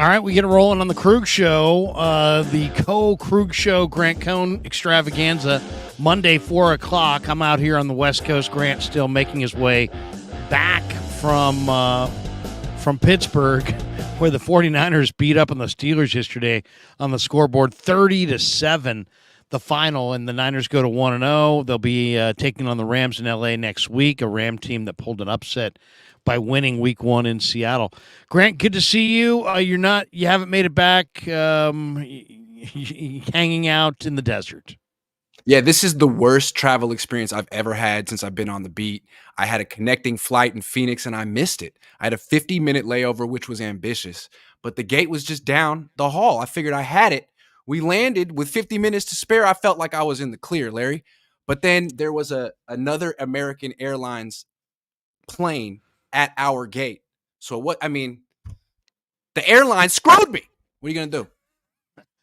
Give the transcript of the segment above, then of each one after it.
All right, we get it rolling on the Krueg Show, the Krueg Show Grant Cohn extravaganza, Monday, 4 o'clock. I'm out here on the West Coast. Grant still making his way back from Pittsburgh, where the 49ers beat up on the Steelers yesterday on the scoreboard, 30-7, the final, and the Niners go to 1-0. They'll be taking on the Rams in L.A. next week, a Ram team that pulled an upset by winning Week 1 in Seattle. Grant, good to see you. You haven't made it back, hanging out in the desert. Yeah, this is the worst travel experience I've ever had since I've been on the beat. I had a connecting flight in Phoenix and I missed it. I had a 50-minute layover, which was ambitious, but the gate was just down the hall. I figured I had it. We landed with 50 minutes to spare. I felt like I was in the clear, Larry. But then there was another American Airlines plane at our gate. So the airline screwed me. What are you going to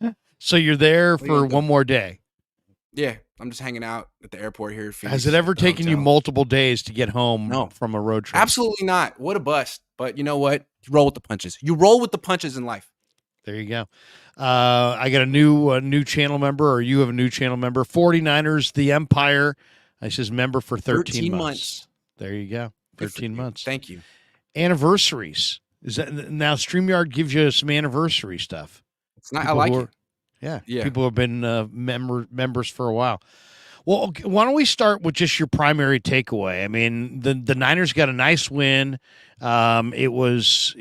do? So you're there for one more day. Yeah, I'm just hanging out at the airport here. Has it ever taken you multiple days to get home from a road trip? Absolutely not. What a bust. But you know what? You roll with the punches. You roll with the punches in life. There you go. I got a new channel member, or you have a new channel member. 49ers, The Empire. I says member for 13 months. There you go. 13 months. Thank you. Anniversaries. Is that now StreamYard gives you some anniversary stuff? It's not. I like it. Yeah. People have been members for a while. Well, why don't we start with just your primary takeaway? I mean, the Niners got a nice win. It was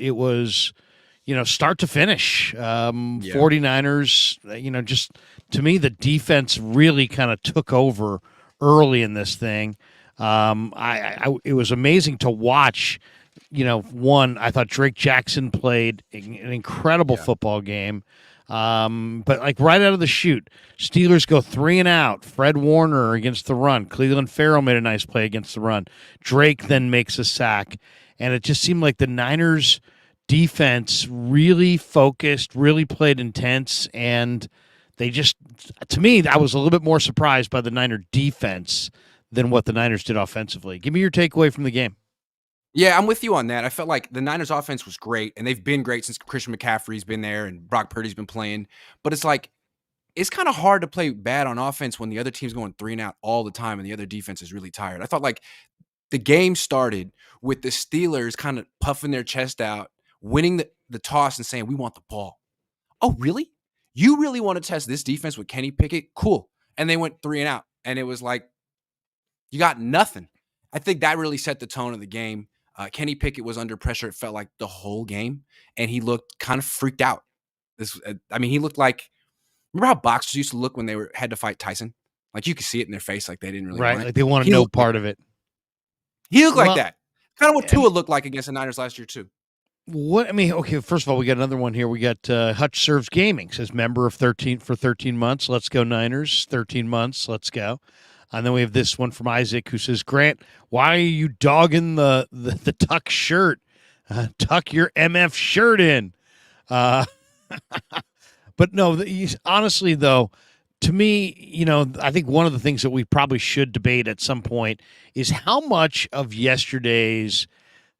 start to finish. 49ers, just to me, the defense really kind of took over early in this thing. It was amazing to watch. I thought Drake Jackson played an incredible football game. But like right out of the chute, Steelers go 3-and-out. Fred Warner against the run. Cleveland Farrell made a nice play against the run. Drake then makes a sack. And it just seemed like the Niners defense really focused, really played intense. And they just, to me, I was a little bit more surprised by the Niner defense than what the Niners did offensively. Give me your takeaway from the game. Yeah, I'm with you on that. I felt like the Niners offense was great, and they've been great since Christian McCaffrey's been there and Brock Purdy's been playing. But it's like, it's kind of hard to play bad on offense when the other team's going 3-and-out all the time and the other defense is really tired. I thought like the game started with the Steelers kind of puffing their chest out, winning the toss and saying, we want the ball. Oh, really? You really want to test this defense with Kenny Pickett? Cool. And they went 3-and-out. And it was like, you got nothing. I think that really set the tone of the game. Kenny Pickett was under pressure, it felt like the whole game, and he looked kind of freaked out. He looked like, remember how boxers used to look when they had to fight Tyson? Like you could see it in their face, like they didn't really want it. Like they want to know part of it. He looked like that. Kind of what Tua looked like against the Niners last year too. Okay, first of all, we got another one here. We got Hutch Serves Gaming, says member of 13 months. Let's go Niners, 13 months. Let's go. And then we have this one from Isaac who says, Grant, why are you dogging the tuck shirt? Tuck your MF shirt in. But no, honestly, though, to me, I think one of the things that we probably should debate at some point is how much of yesterday's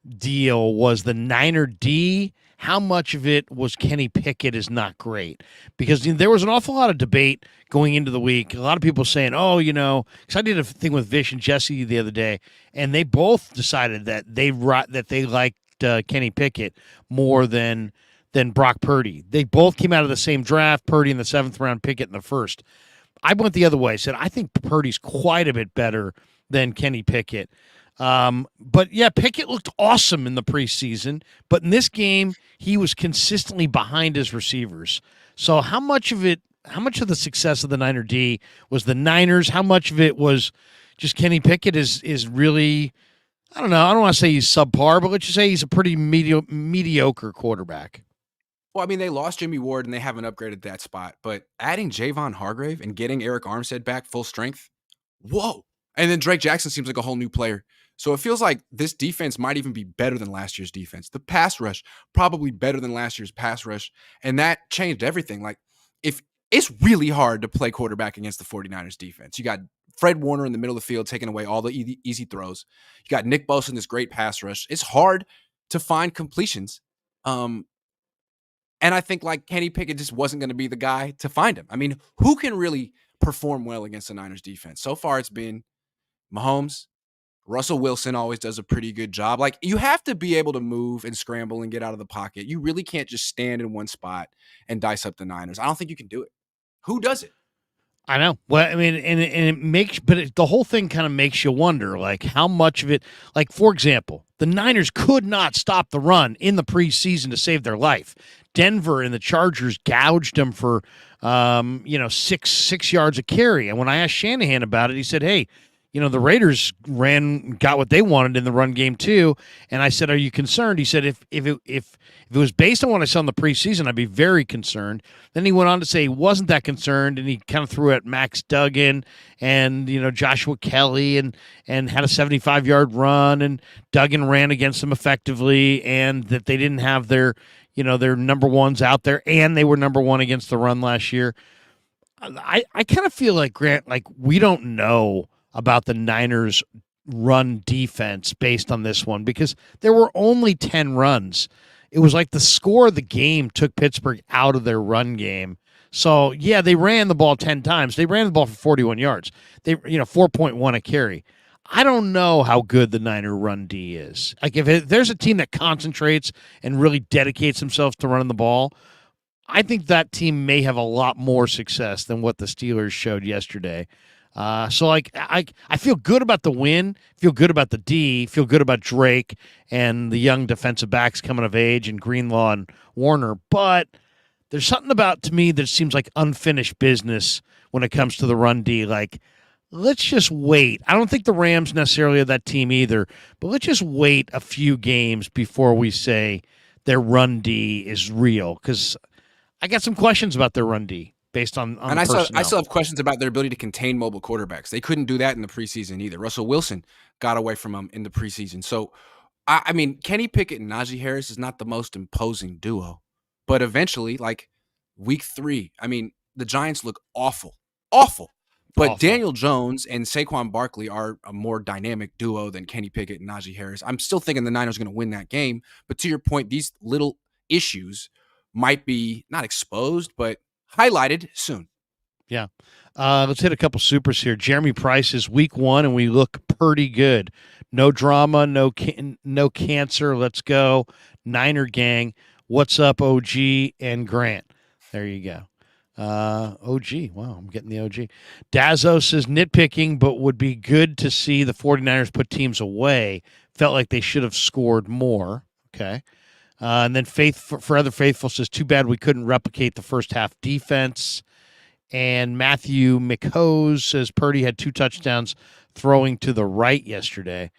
deal was the Niner D. How much of it was Kenny Pickett is not great? Because there was an awful lot of debate going into the week. A lot of people saying, because I did a thing with Vish and Jesse the other day, and they both decided that they liked Kenny Pickett more than Brock Purdy. They both came out of the same draft, Purdy in the 7th round, Pickett in the 1st. I went the other way. I said, I think Purdy's quite a bit better than Kenny Pickett. But yeah, Pickett looked awesome in the preseason, but in this game, he was consistently behind his receivers. So how much of the success of the Niner D was the Niners? How much of it was just Kenny Pickett is really, I don't know. I don't want to say he's subpar, but let's just say he's a pretty mediocre quarterback. Well, they lost Jimmy Ward and they haven't upgraded that spot, but adding Javon Hargrave and getting Eric Armstead back full strength, whoa. And then Drake Jackson seems like a whole new player. So it feels like this defense might even be better than last year's defense. The pass rush, probably better than last year's pass rush. And that changed everything. Like, if it's really hard to play quarterback against the 49ers defense. You got Fred Warner in the middle of the field taking away all the easy throws. You got Nick Bosa in this great pass rush. It's hard to find completions. And I think like Kenny Pickett just wasn't going to be the guy to find him. I mean, who can really perform well against the Niners defense? So far, it's been Mahomes. Russell Wilson always does a pretty good job. Like, you have to be able to move and scramble and get out of the pocket. You really can't just stand in one spot and dice up the Niners. I don't think you can do it. Who does it? I know. Well, I mean, and it makes, but the whole thing kind of makes you wonder, like how much of it, like for example, the Niners could not stop the run in the preseason to save their life. Denver and the Chargers gouged them for, 6 yards a carry. And when I asked Shanahan about it, he said, "Hey, the Raiders got what they wanted in the run game too." And I said, "Are you concerned?" He said, "If it was based on what I saw in the preseason, I'd be very concerned." Then he went on to say he wasn't that concerned, and he kind of threw at Max Duggan and Joshua Kelly and had a 75-yard run, and Duggan ran against them effectively, and that they didn't have their number ones out there, and they were number one against the run last year. I kind of feel like, Grant, like we don't know about the Niners' run defense based on this one because there were only 10 runs. It was like the score of the game took Pittsburgh out of their run game. So, yeah, they ran the ball 10 times. They ran the ball for 41 yards. 4.1 a carry. I don't know how good the Niner run D is. Like, if there's a team that concentrates and really dedicates themselves to running the ball, I think that team may have a lot more success than what the Steelers showed yesterday. So I feel good about the win, feel good about the D, feel good about Drake and the young defensive backs coming of age and Greenlaw and Warner, but there's something about, to me, that seems like unfinished business when it comes to the run D. Like, let's just wait. I don't think the Rams necessarily are that team either, but let's just wait a few games before we say their run D is real, because I got some questions about their run D. Based on and I still have questions about their ability to contain mobile quarterbacks. They couldn't do that in the preseason either. Russell Wilson got away from them in the preseason. So, I mean, Kenny Pickett and Najee Harris is not the most imposing duo, but eventually, like week 3, I mean, the Giants look awful. But Daniel Jones and Saquon Barkley are a more dynamic duo than Kenny Pickett and Najee Harris. I'm still thinking the Niners are going to win that game. But to your point, these little issues might be not exposed, but highlighted soon. Yeah. Let's hit a couple supers here. Jeremy Price is week 1, and we look pretty good. No drama, no cancer. Let's go. Niner gang. What's up, OG and Grant? There you go. OG. Wow, I'm getting the OG. Dazzo says nitpicking, but would be good to see the 49ers put teams away. Felt like they should have scored more. Okay. And then Forever Faithful says, too bad we couldn't replicate the first half defense. And Matthew McHose says Purdy had 2 touchdowns throwing to the right yesterday.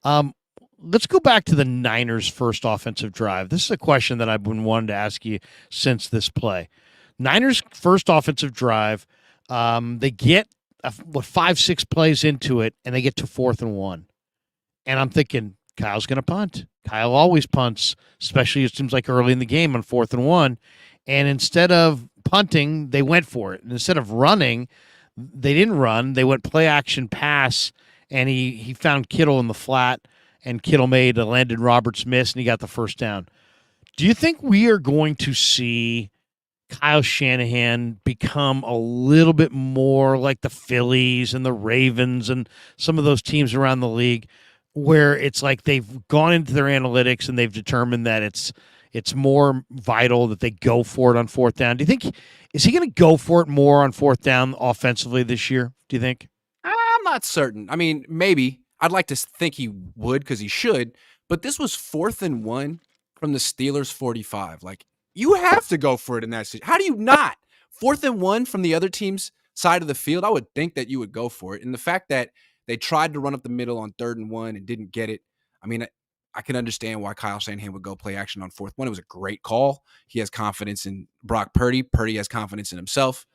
Let's go back to the Niners' first offensive drive. This is a question that I've been wanting to ask you since this play. Niners' first offensive drive, they get 5-6 plays into it, and they get to 4th and 1. And I'm thinking, Kyle's going to punt. Kyle always punts, especially it seems like early in the game on 4th and 1. And instead of punting, they went for it. And instead of running, they didn't run. They went play action pass, and he found Kittle in the flat, and Kittle made a Landon Roberts miss, and he got the first down. Do you think we are going to see Kyle Shanahan become a little bit more like the Phillies and the Ravens and some of those teams around the league, where it's like they've gone into their analytics and they've determined that it's more vital that they go for it on 4th down? Do you think, is he going to go for it more on 4th down offensively this year, do you think? I'm not certain. I mean, maybe. I'd like to think he would because he should, but this was 4th and 1 from the Steelers' 45. Like, you have to go for it in that situation. How do you not? 4th and 1 from the other team's side of the field, I would think that you would go for it. And the fact that they tried to run up the middle on 3rd and 1 and didn't get it. I mean, I can understand why Kyle Shanahan would go play action on 4th 1. It was a great call. He has confidence in Brock Purdy. Purdy has confidence in himself.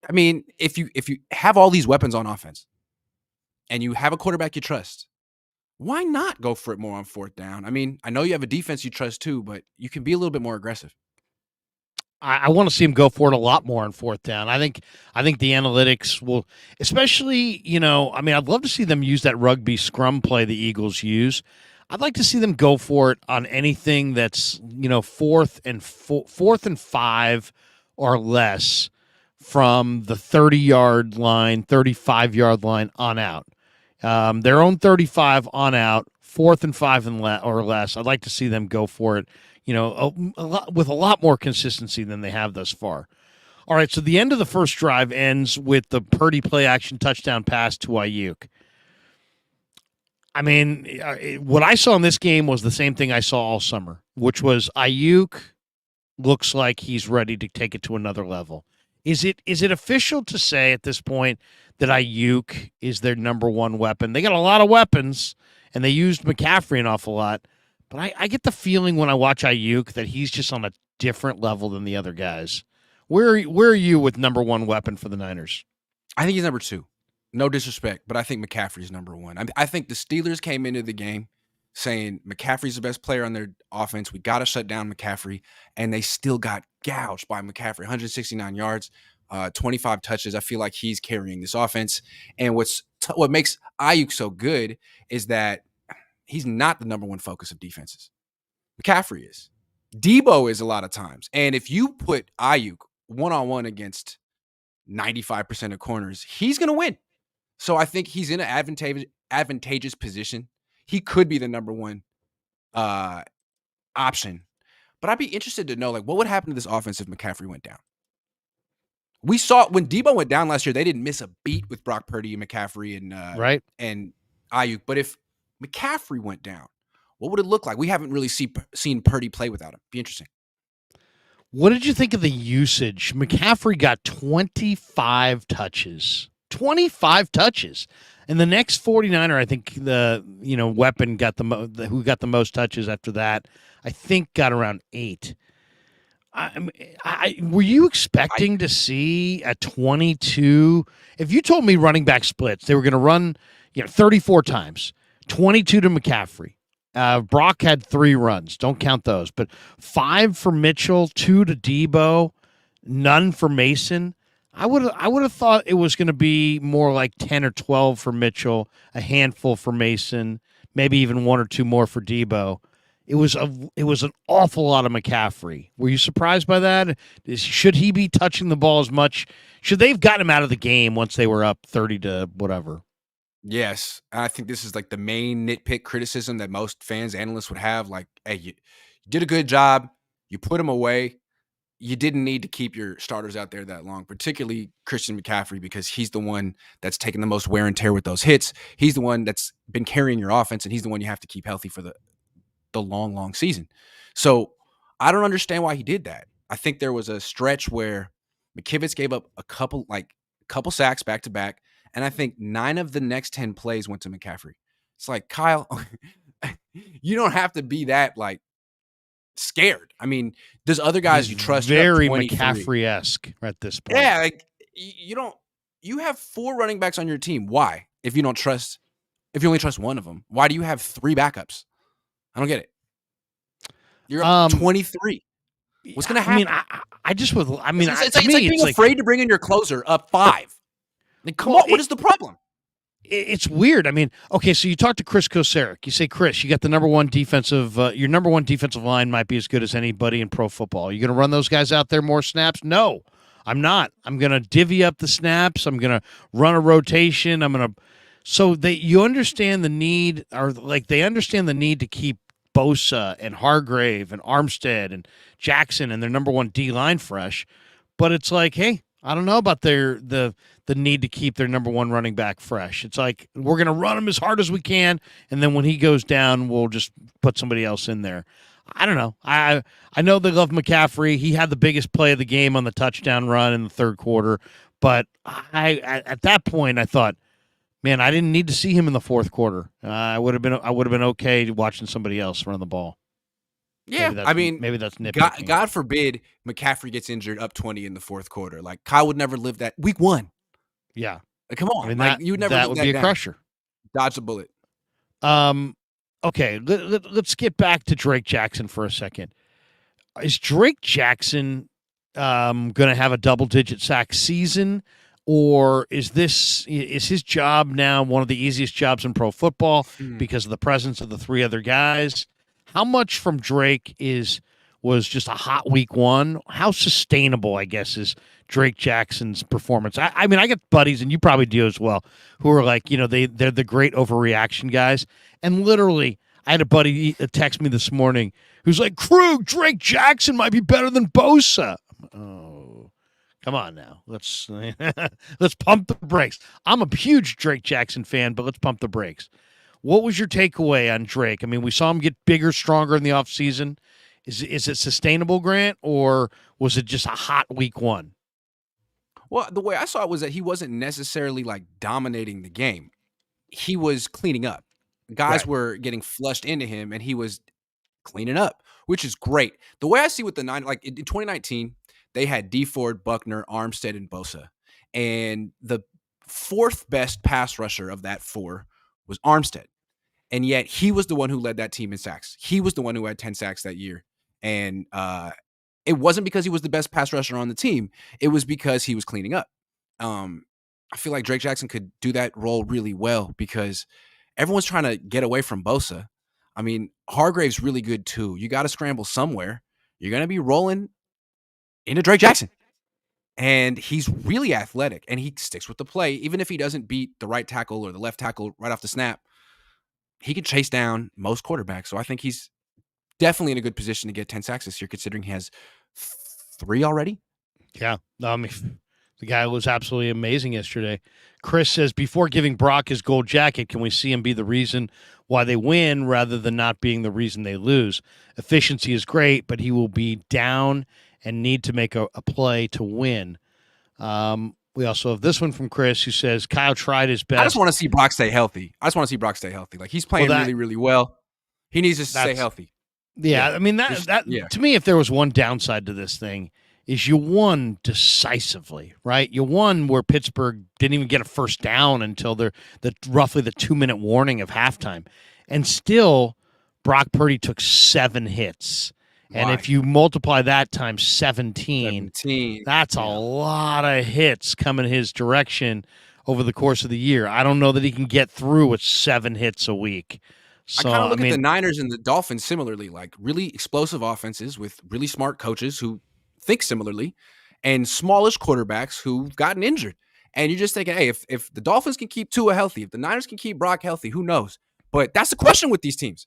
I mean, if you have all these weapons on offense and you have a quarterback you trust, why not go for it more on 4th down? I mean, I know you have a defense you trust too, but you can be a little bit more aggressive. I want to see him go for it a lot more on 4th down. I think the analytics will, especially, I mean, I'd love to see them use that rugby scrum play the Eagles use. I'd like to see them go for it on anything that's fourth and 5 or less from the 30-yard line, 35-yard line on out. Their own 35 on out, 4th and 5 or less. I'd like to see them go for it, with a lot more consistency than they have thus far. All right, so the end of the first drive ends with the Purdy play action touchdown pass to Ayuk. I mean, what I saw in this game was the same thing I saw all summer, which was Ayuk looks like he's ready to take it to another level. Is it official to say at this point that Ayuk is their number one weapon? They got a lot of weapons, and they used McCaffrey an awful lot, but I get the feeling when I watch Ayuk that he's just on a different level than the other guys. Where are you with number one weapon for the Niners? I think he's number 2. No disrespect, but I think McCaffrey's number 1. I think the Steelers came into the game saying McCaffrey's the best player on their offense. We got to shut down McCaffrey, and they still got gouged by McCaffrey. 169 yards, 25 touches. I feel like he's carrying this offense. And what makes Ayuk so good is that he's not the number one focus of defenses. McCaffrey is. Debo is a lot of times. And if you put Ayuk one-on-one against 95% of corners, he's going to win. So I think he's in an advantageous position. He could be the number one option. But I'd be interested to know, what would happen to this offense if McCaffrey went down? We saw when Debo went down last year, they didn't miss a beat with Brock Purdy and McCaffrey and Ayuk. But if McCaffrey went down, what would it look like? We haven't really seen Purdy play without him. Be interesting. What did you think of the usage? McCaffrey got 25 touches. 25 touches. And the next 49er, I think the weapon got who got the most touches after that, I think got around 8. Were you expecting to see a 22? If you told me running back splits, they were going to run 34 times, 22 to McCaffrey. Brock had 3 runs. Don't count those. But 5 for Mitchell, 2 to Debo, none for Mason. I would have thought it was going to be more like 10 or 12 for Mitchell, a handful for Mason, maybe even 1 or 2 more for Debo. It was an awful lot of McCaffrey. Were you surprised by that? Should he be touching the ball as much? Should they have gotten him out of the game once they were up 30 to whatever? Yes. I think this is the main nitpick criticism that most fans, analysts would have. Hey, you did a good job. You put him away. You didn't need to keep your starters out there that long, particularly Christian McCaffrey, because he's the one that's taken the most wear and tear with those hits. He's the one that's been carrying your offense, and he's the one you have to keep healthy for the long, long season. So I don't understand why he did that. I think there was a stretch where McKivitz gave up a couple sacks back to back, and I think 9 of the next 10 plays went to McCaffrey. It's Kyle, you don't have to be that scared. I mean, there's other guys you trust. Very McCaffrey-esque at this point. Yeah, you have 4 running backs on your team. Why? If you only trust one of them, why do you have 3 backups? I don't get it. You're up 23. What's going to happen? It's like being afraid to bring in your closer up 5. Come on, what is the problem? It's weird. Okay, so you talk to Chris Kosaric. You say, Chris, you got the number one defensive. Your number one defensive line might be as good as anybody in pro football. Are you going to run those guys out there more snaps? No, I'm not. I'm going to divvy up the snaps. I'm going to run a rotation. You understand the need, they understand the need to keep Bosa and Hargrave and Armstead and Jackson and their number one D line fresh, but it's hey, I don't know about the need to keep their number one running back fresh. It's we're going to run him as hard as we can, and then when he goes down, we'll just put somebody else in there. I don't know. I know they love McCaffrey. He had the biggest play of the game on the touchdown run in the third quarter, but at that point I thought, man, I didn't need to see him in the fourth quarter. I would have been okay watching somebody else run the ball. Yeah, maybe that's nitpicking. God forbid McCaffrey gets injured up 20 in the fourth quarter. Kyle would never live that. Week 1. Yeah, come on. You would never. That would be a crusher. Dodge a bullet. Okay, let's get back to Drake Jackson for a second. Is Drake Jackson going to have a double-digit sack season, or is his job now one of the easiest jobs in pro football Hmm. because of the presence of the three other guys? How much from Drake was just a hot week one? How sustainable, I guess, is Drake Jackson's performance? I mean, I got buddies, and you probably do as well, who are like, they're the great overreaction guys. And literally, I had a buddy text me this morning who's like, Krug, Drake Jackson might be better than Bosa. Oh, come on now. Let's pump the brakes. I'm a huge Drake Jackson fan, but let's pump the brakes. What was your takeaway on Drake? I mean, we saw him get bigger, stronger in the offseason. Is it sustainable, Grant, or was it just a hot week one? Well, the way I saw it was that he wasn't necessarily like dominating the game. He was cleaning up. Guys Right. were getting flushed into him, and he was cleaning up, which is great. The way I see with the nine, like in 2019, they had D Ford, Buckner, Armstead, and Bosa, and the fourth best pass rusher of that four was Armstead, and yet he was the one who led that team in sacks. He was the one who had 10 sacks that year, and it wasn't because he was the best pass rusher on the team. It was because he was cleaning up. Um, I feel like Drake Jackson could do that role really well because everyone's trying to get away from Bosa. I mean, Hargrave's really good too. You got to scramble somewhere. You're going to be rolling into Drake Jackson. And he's really athletic and he sticks with the play. Even if he doesn't beat the right tackle or the left tackle right off the snap, he can chase down most quarterbacks. So I think he's definitely in a good position to get 10 sacks this year, considering he has 3 already. Yeah. I mean, the guy was absolutely amazing yesterday. Chris says, before giving Brock his gold jacket, can we see him be the reason why they win rather than not being the reason they lose? Efficiency is great, but he will be down and need to make a play to win. We also have this one from Chris who says, Kyle tried his best. I just want to see Brock stay healthy. Like he's playing really, really well. He needs to stay healthy. Yeah, I mean, to me, if there was one downside to this thing, is you won decisively, right? You won where Pittsburgh didn't even get a first down until roughly the 2-minute warning of halftime. And still, Brock Purdy took 7 hits. And if you multiply that times 17, that's a lot of hits coming his direction over the course of the year. I don't know that he can get through with 7 hits a week. So, I kind of look at the Niners and the Dolphins similarly, like really explosive offenses with really smart coaches who think similarly, and smallish quarterbacks who've gotten injured. And you're just thinking, hey, if the Dolphins can keep Tua healthy, if the Niners can keep Brock healthy, who knows? But that's the question with these teams.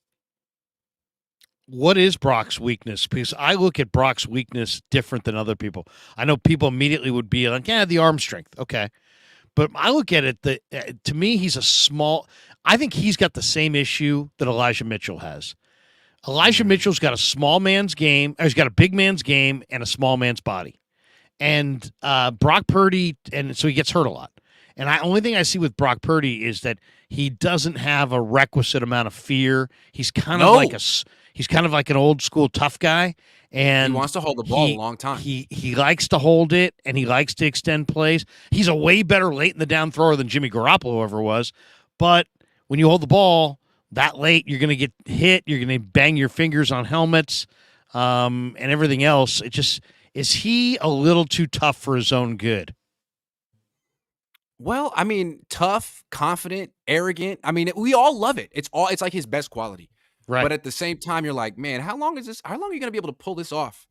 What is Brock's weakness? Because I look at Brock's weakness different than other people. I know people immediately would be like, yeah, the arm strength. Okay. But I look at it to me, I think he's got the same issue that Elijah Mitchell has. Elijah Mitchell's got a small man's game. He's got a big man's game and a small man's body. And Brock Purdy, and so he gets hurt a lot. And the only thing I see with Brock Purdy is that he doesn't have a requisite amount of fear. He's kind of like an old school tough guy. And he wants to hold the ball a long time. He likes to hold it, and he likes to extend plays. He's a way better late in the down thrower than Jimmy Garoppolo ever was. But when you hold the ball that late, you're going to get hit. You're going to bang your fingers on helmets and everything else. Is he a little too tough for his own good? Well, I mean, tough, confident, arrogant. I mean, we all love it. It's like his best quality. Right. But at the same time, you're like, man, how long are you going to be able to pull this off?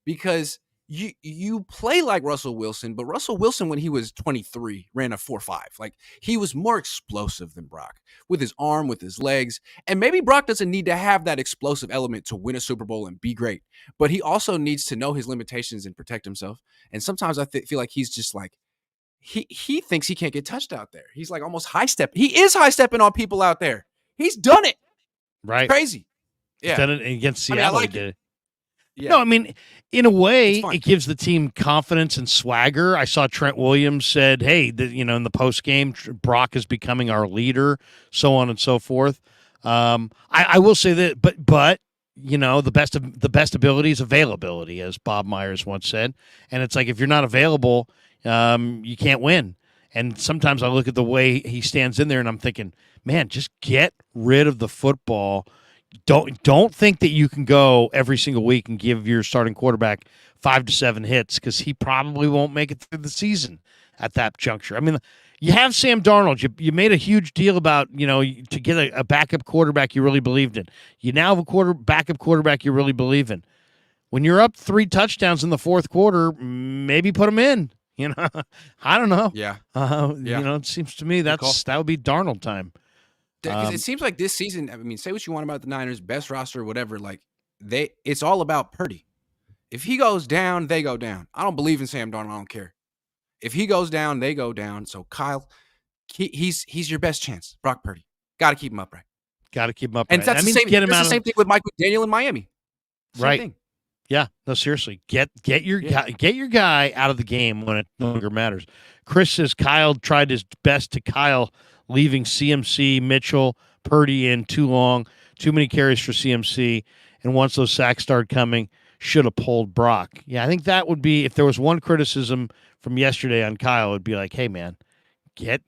Because you play like Russell Wilson, but Russell Wilson, when he was 23, ran a 4.5. Like, he was more explosive than Brock with his arm, with his legs. And maybe Brock doesn't need to have that explosive element to win a Super Bowl and be great. But he also needs to know his limitations and protect himself. And sometimes I feel like he's just like, he thinks he can't get touched out there. He's like almost high step. He is high stepping on people out there. He's done it. Right. It's crazy. Yeah. He's done it against Seattle. I like it. Yeah. No, I mean, in a way, it gives the team confidence and swagger. I saw Trent Williams said, hey, in the post game, Brock is becoming our leader, so on and so forth. I will say that, but the best ability is availability, as Bob Myers once said. And it's like, if you're not available, you can't win. And sometimes I look at the way he stands in there and I'm thinking, man, just get rid of the football. Don't think that you can go every single week and give your starting quarterback 5 to 7 hits, because he probably won't make it through the season at that juncture. I mean, you have Sam Darnold. You made a huge deal about, to get a backup quarterback you really believed in. You now have a backup quarterback you really believe in. When you're up 3 touchdowns in the fourth quarter, maybe put him in. I don't know. Yeah. It seems to me that would be Darnold time. Because it seems like this season, I mean, say what you want about the Niners, best roster, whatever, like it's all about Purdy. If he goes down, they go down. I don't believe in Sam Darnold. I don't care. If he goes down, they go down. So Kyle, he's your best chance. Brock Purdy. Got to keep him upright. Got to keep him upright. And that's the same thing with Mike McDaniel in Miami. Same thing. Yeah, no, seriously. Get your guy out of the game when it no longer matters. Chris says Kyle tried his best to Kyle, leaving CMC, Mitchell, Purdy in too long, too many carries for CMC, and once those sacks started coming, should have pulled Brock. Yeah, I think that would be, if there was one criticism from yesterday on Kyle, it would be like, hey, man, get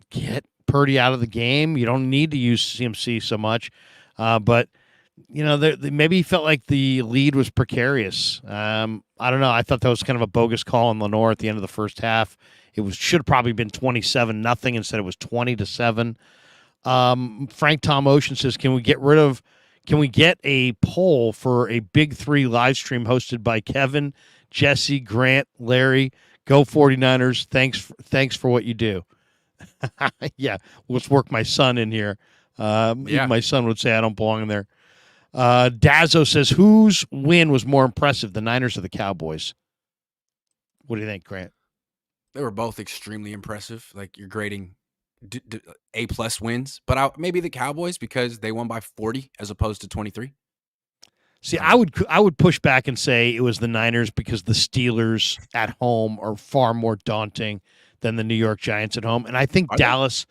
Purdy out of the game. You don't need to use CMC so much. But maybe he felt like the lead was precarious. I don't know. I thought that was kind of a bogus call on Lenore at the end of the first half. It should have probably been 27-0. Instead, it was 20-7. Frank Tom Ocean says, can we get a poll for a Big 3 live stream hosted by Kevin, Jesse, Grant, Larry? Go 49ers. Thanks for what you do. Yeah, let's work my son in here. Even my son would say I don't belong in there. Dazzo says, whose win was more impressive, the Niners or the Cowboys? What do you think, Grant? They were both extremely impressive. Like, you're grading A+ wins, but maybe the Cowboys because they won by 40 as opposed to 23. See, I would push back and say it was the Niners because the Steelers at home are far more daunting than the New York Giants at home, and I think Dallas.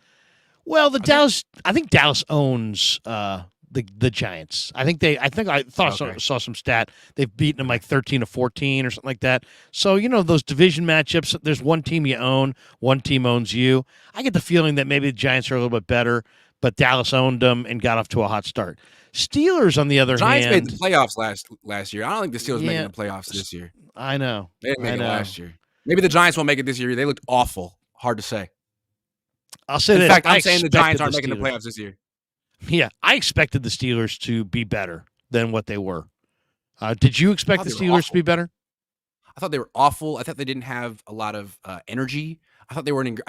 Well, I think Dallas owns the Giants. I saw some stat. They've beaten them like 13-14 or something like that. So, those division matchups, there's one team you own, one team owns you. I get the feeling that maybe the Giants are a little bit better, but Dallas owned them and got off to a hot start. Steelers, on the other hand. Giants made the playoffs last year. I don't think the Steelers making the playoffs this year. I know. They didn't make it last year. Maybe the Giants won't make it this year. They looked awful. Hard to say. I'll say In fact, I'm saying the Giants aren't making the playoffs this year. Yeah, I expected the Steelers to be better than what they were. Did you expect the Steelers to be better? I thought they were awful. I thought they didn't have a lot of energy. I thought they weren't.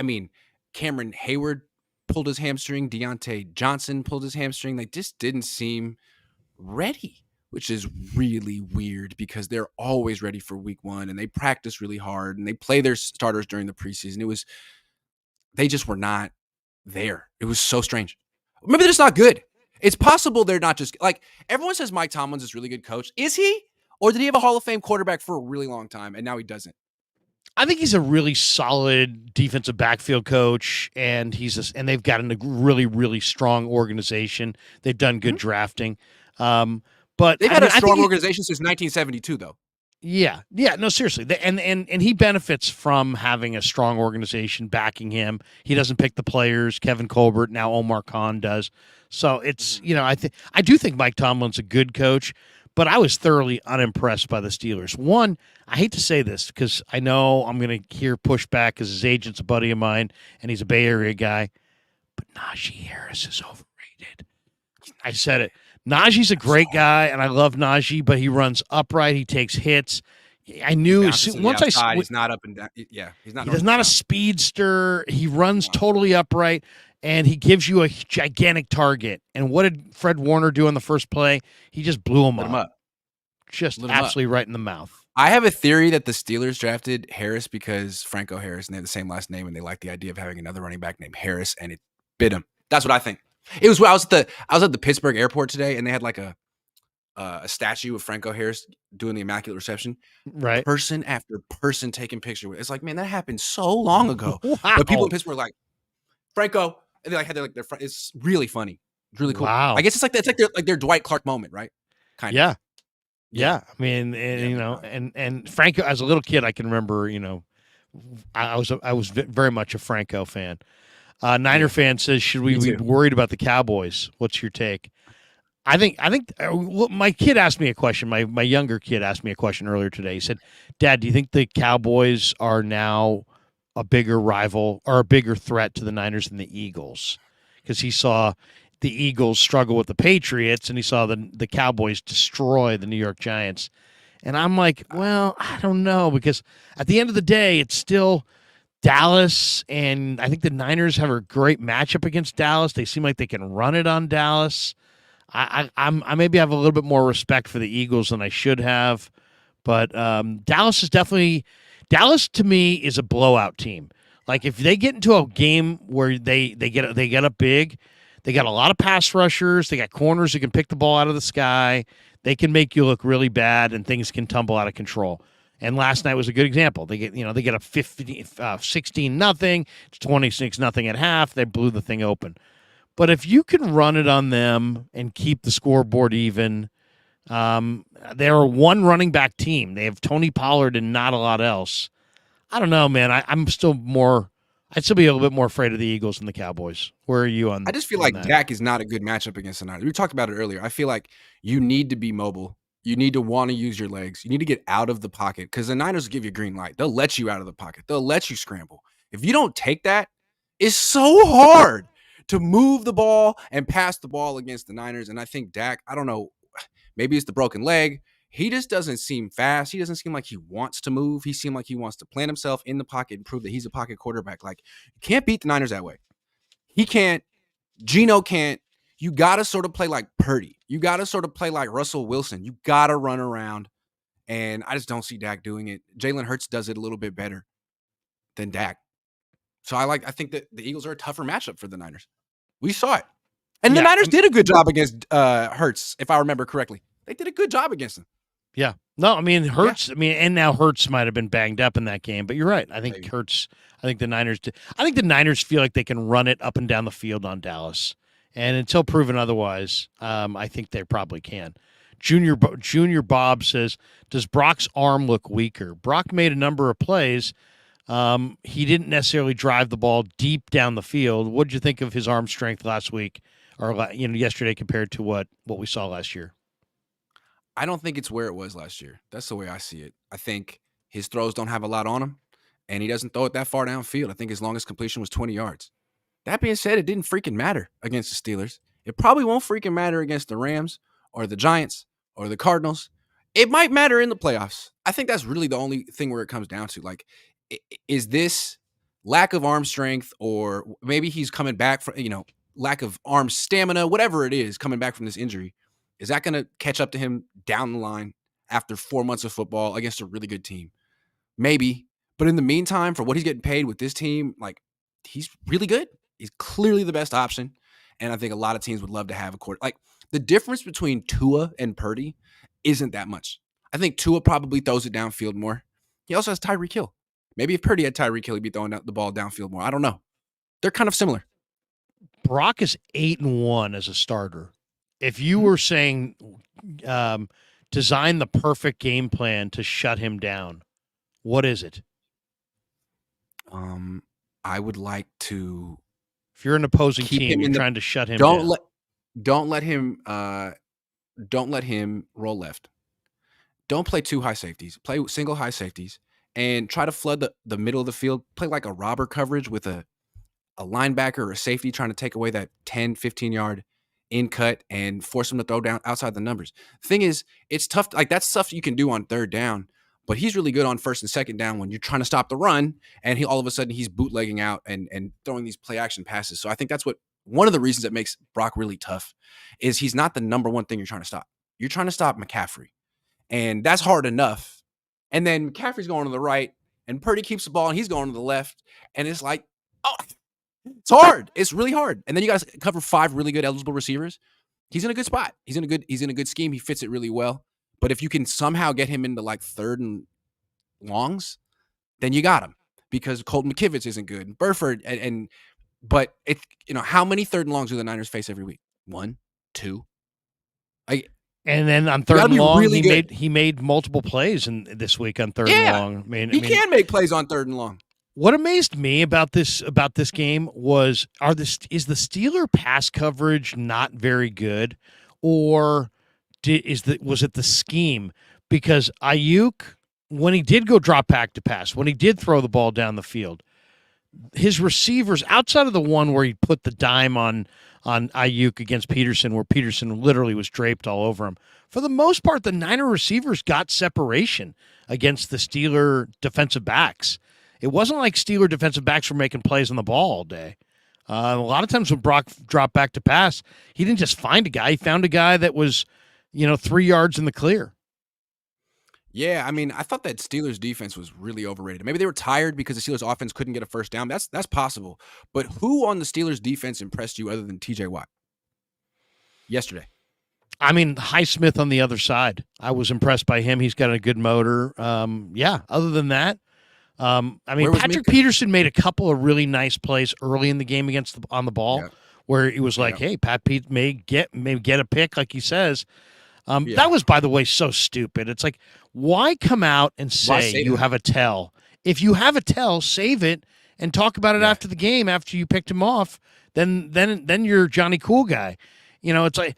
Cameron Hayward pulled his hamstring. Deontay Johnson pulled his hamstring. They just didn't seem ready, which is really weird because they're always ready for week 1 and they practice really hard and they play their starters during the preseason. They just were not there. It was so strange. Maybe they're just not good. It's possible they're not just like everyone says Mike Tomlin's this really good coach. Is he? Or did he have a Hall of Fame quarterback for a really long time and now he doesn't? I think he's a really solid defensive backfield coach, and they've got a really, really strong organization. They've done good drafting. But they've had a strong organization since 1972, though. Yeah, no, seriously, and he benefits from having a strong organization backing him. He doesn't pick the players. Kevin Colbert, now Omar Khan does. So it's I do think Mike Tomlin's a good coach, but I was thoroughly unimpressed by the Steelers. One, I hate to say this because I know I'm going to hear pushback because his agent's a buddy of mine and he's a Bay Area guy, but Najee Harris is overrated. I said it. Najee's a great guy, and I love Najee, but he runs upright. He takes hits. I knew he's not up and down. Yeah, he's not. He's not a speedster. He runs totally upright, and he gives you a gigantic target. And what did Fred Warner do on the first play? He just blew him up. Just absolutely right in the mouth. I have a theory that the Steelers drafted Harris because Franco Harris, and they have the same last name, and they like the idea of having another running back named Harris, and it bit him. That's what I think. It was. I was at the Pittsburgh airport today, and they had like a statue of Franco Harris doing the Immaculate Reception. Right, person after person taking picture with it. It's like, man, that happened so long ago. Wow. But people in Pittsburgh were like, Franco, and they like had their it's really funny. It's really cool. Wow. I guess it's their Dwight Clark moment, right? Kind of. Yeah. I mean, and Franco, as a little kid, I can remember. I was very much a Franco fan. Niner fan says, should we be worried about the Cowboys? What's your take? I think my kid asked me a question. My younger kid asked me a question earlier today. He said, Dad, do you think the Cowboys are now a bigger rival or a bigger threat to the Niners than the Eagles, because he saw the Eagles struggle with the Patriots and he saw the Cowboys destroy the New York Giants. And I'm like, well, I don't know, because at the end of the day, it's still Dallas, and I think the Niners have a great matchup against Dallas. They seem like they can run it on Dallas. I maybe have a little bit more respect for the Eagles than I should have, but Dallas to me is a blowout team. Like if they get into a game where they get up big, they got a lot of pass rushers, they got corners who can pick the ball out of the sky. They can make you look really bad, and things can tumble out of control. And last night was a good example. They get a 16 nothing, 26 nothing at half. They blew the thing open. But if you can run it on them and keep the scoreboard even, they're a one running back team. They have Tony Pollard and not a lot else. I don't know, man. I'd still be a little bit more afraid of the Eagles than the Cowboys. Where are you on? I just feel like that? Dak is not a good matchup against the Niners. We talked about it earlier. I feel like you need to be mobile. You need to want to use your legs. You need to get out of the pocket because the Niners will give you a green light. They'll let you out of the pocket. They'll let you scramble. If you don't take that, it's so hard to move the ball and pass the ball against the Niners. And I think Dak, I don't know, maybe it's the broken leg. He just doesn't seem fast. He doesn't seem like he wants to move. He seems like he wants to plant himself in the pocket and prove that he's a pocket quarterback. Like, you can't beat the Niners that way. He can't. Geno can't. You got to sort of play like Purdy. You got to sort of play like Russell Wilson. You got to run around. And I just don't see Dak doing it. Jalen Hurts does it a little bit better than Dak. So I think that the Eagles are a tougher matchup for the Niners. We saw it. And the Niners did a good job against Hurts, if I remember correctly. They did a good job against him. Yeah. No, I mean, Hurts, and now Hurts might have been banged up in that game, but you're right. I think the Niners feel like they can run it up and down the field on Dallas. And until proven otherwise, I think they probably can. Junior Bob says, does Brock's arm look weaker? Brock made a number of plays. He didn't necessarily drive the ball deep down the field. What did you think of his arm strength last week or yesterday compared to what we saw last year? I don't think it's where it was last year. That's the way I see it. I think his throws don't have a lot on him, and he doesn't throw it that far downfield. I think his longest completion was 20 yards. That being said, it didn't freaking matter against the Steelers. It probably won't freaking matter against the Rams or the Giants or the Cardinals. It might matter in the playoffs. I think that's really the only thing where it comes down to. Like, is this lack of arm strength, or maybe he's coming back from, lack of arm stamina, whatever it is, coming back from this injury. Is that going to catch up to him down the line after 4 months of football against a really good team? Maybe. But in the meantime, for what he's getting paid with this team, like, he's really good. He's clearly the best option. And I think a lot of teams would love to have a quarter. Like, the difference between Tua and Purdy isn't that much. I think Tua probably throws it downfield more. He also has Tyreek Hill. Maybe if Purdy had Tyreek Hill, he'd be throwing the ball downfield more. I don't know. They're kind of similar. Brock is 8-1 as a starter. If you were saying design the perfect game plan to shut him down, what is it? I would like to. If you're an opposing team, you're trying to shut him down. Don't let him roll left. Don't play two high safeties. Play single high safeties and try to flood the middle of the field. Play like a robber coverage with a linebacker or a safety trying to take away that 10, 15-yard in cut and force him to throw down outside the numbers. The thing is, it's tough. Like, that's stuff you can do on third down, but he's really good on first and second down when you're trying to stop the run, and all of a sudden he's bootlegging out and throwing these play action passes. So I think that's one of the reasons that makes Brock really tough is he's not the number one thing you're trying to stop. You're trying to stop McCaffrey, and that's hard enough. And then McCaffrey's going to the right, and Purdy keeps the ball, and he's going to the left, and it's like, oh, it's hard. It's really hard. And then you guys cover 5 really good eligible receivers. He's in a good spot. He's in a good scheme. He fits it really well. But if you can somehow get him into like third and longs, then you got him, because Colton McKivitz isn't good. And Burford but it, how many third and longs do the Niners face every week? 1, 2. And then on third and long, he made multiple plays this week on third and long. He can make plays on third and long. What amazed me about this game was is the Steeler pass coverage not very good, or was it the scheme? Because Ayuk, when he did go drop back to pass, when he did throw the ball down the field, his receivers, outside of the one where he put the dime on Ayuk against Peterson, where Peterson literally was draped all over him. For the most part, the Niner receivers got separation against the Steeler defensive backs. It wasn't like Steeler defensive backs were making plays on the ball all day. A lot of times when Brock dropped back to pass, he didn't just find a guy. He found a guy that was, 3 yards in the clear. Yeah, I mean, I thought that Steelers defense was really overrated. Maybe they were tired because the Steelers offense couldn't get a first down. That's possible. But who on the Steelers defense impressed you other than TJ Watt yesterday? I mean, Highsmith on the other side. I was impressed by him. He's got a good motor. Other than that, Patrick Peterson made a couple of really nice plays early in the game on the ball, where it was like, hey, Pat Pete may get a pick, like he says. That was, by the way, so stupid. It's like, why come out and say you have a tell? If you have a tell, save it and talk about it after the game, after you picked him off. Then you're Johnny Cool Guy. It's like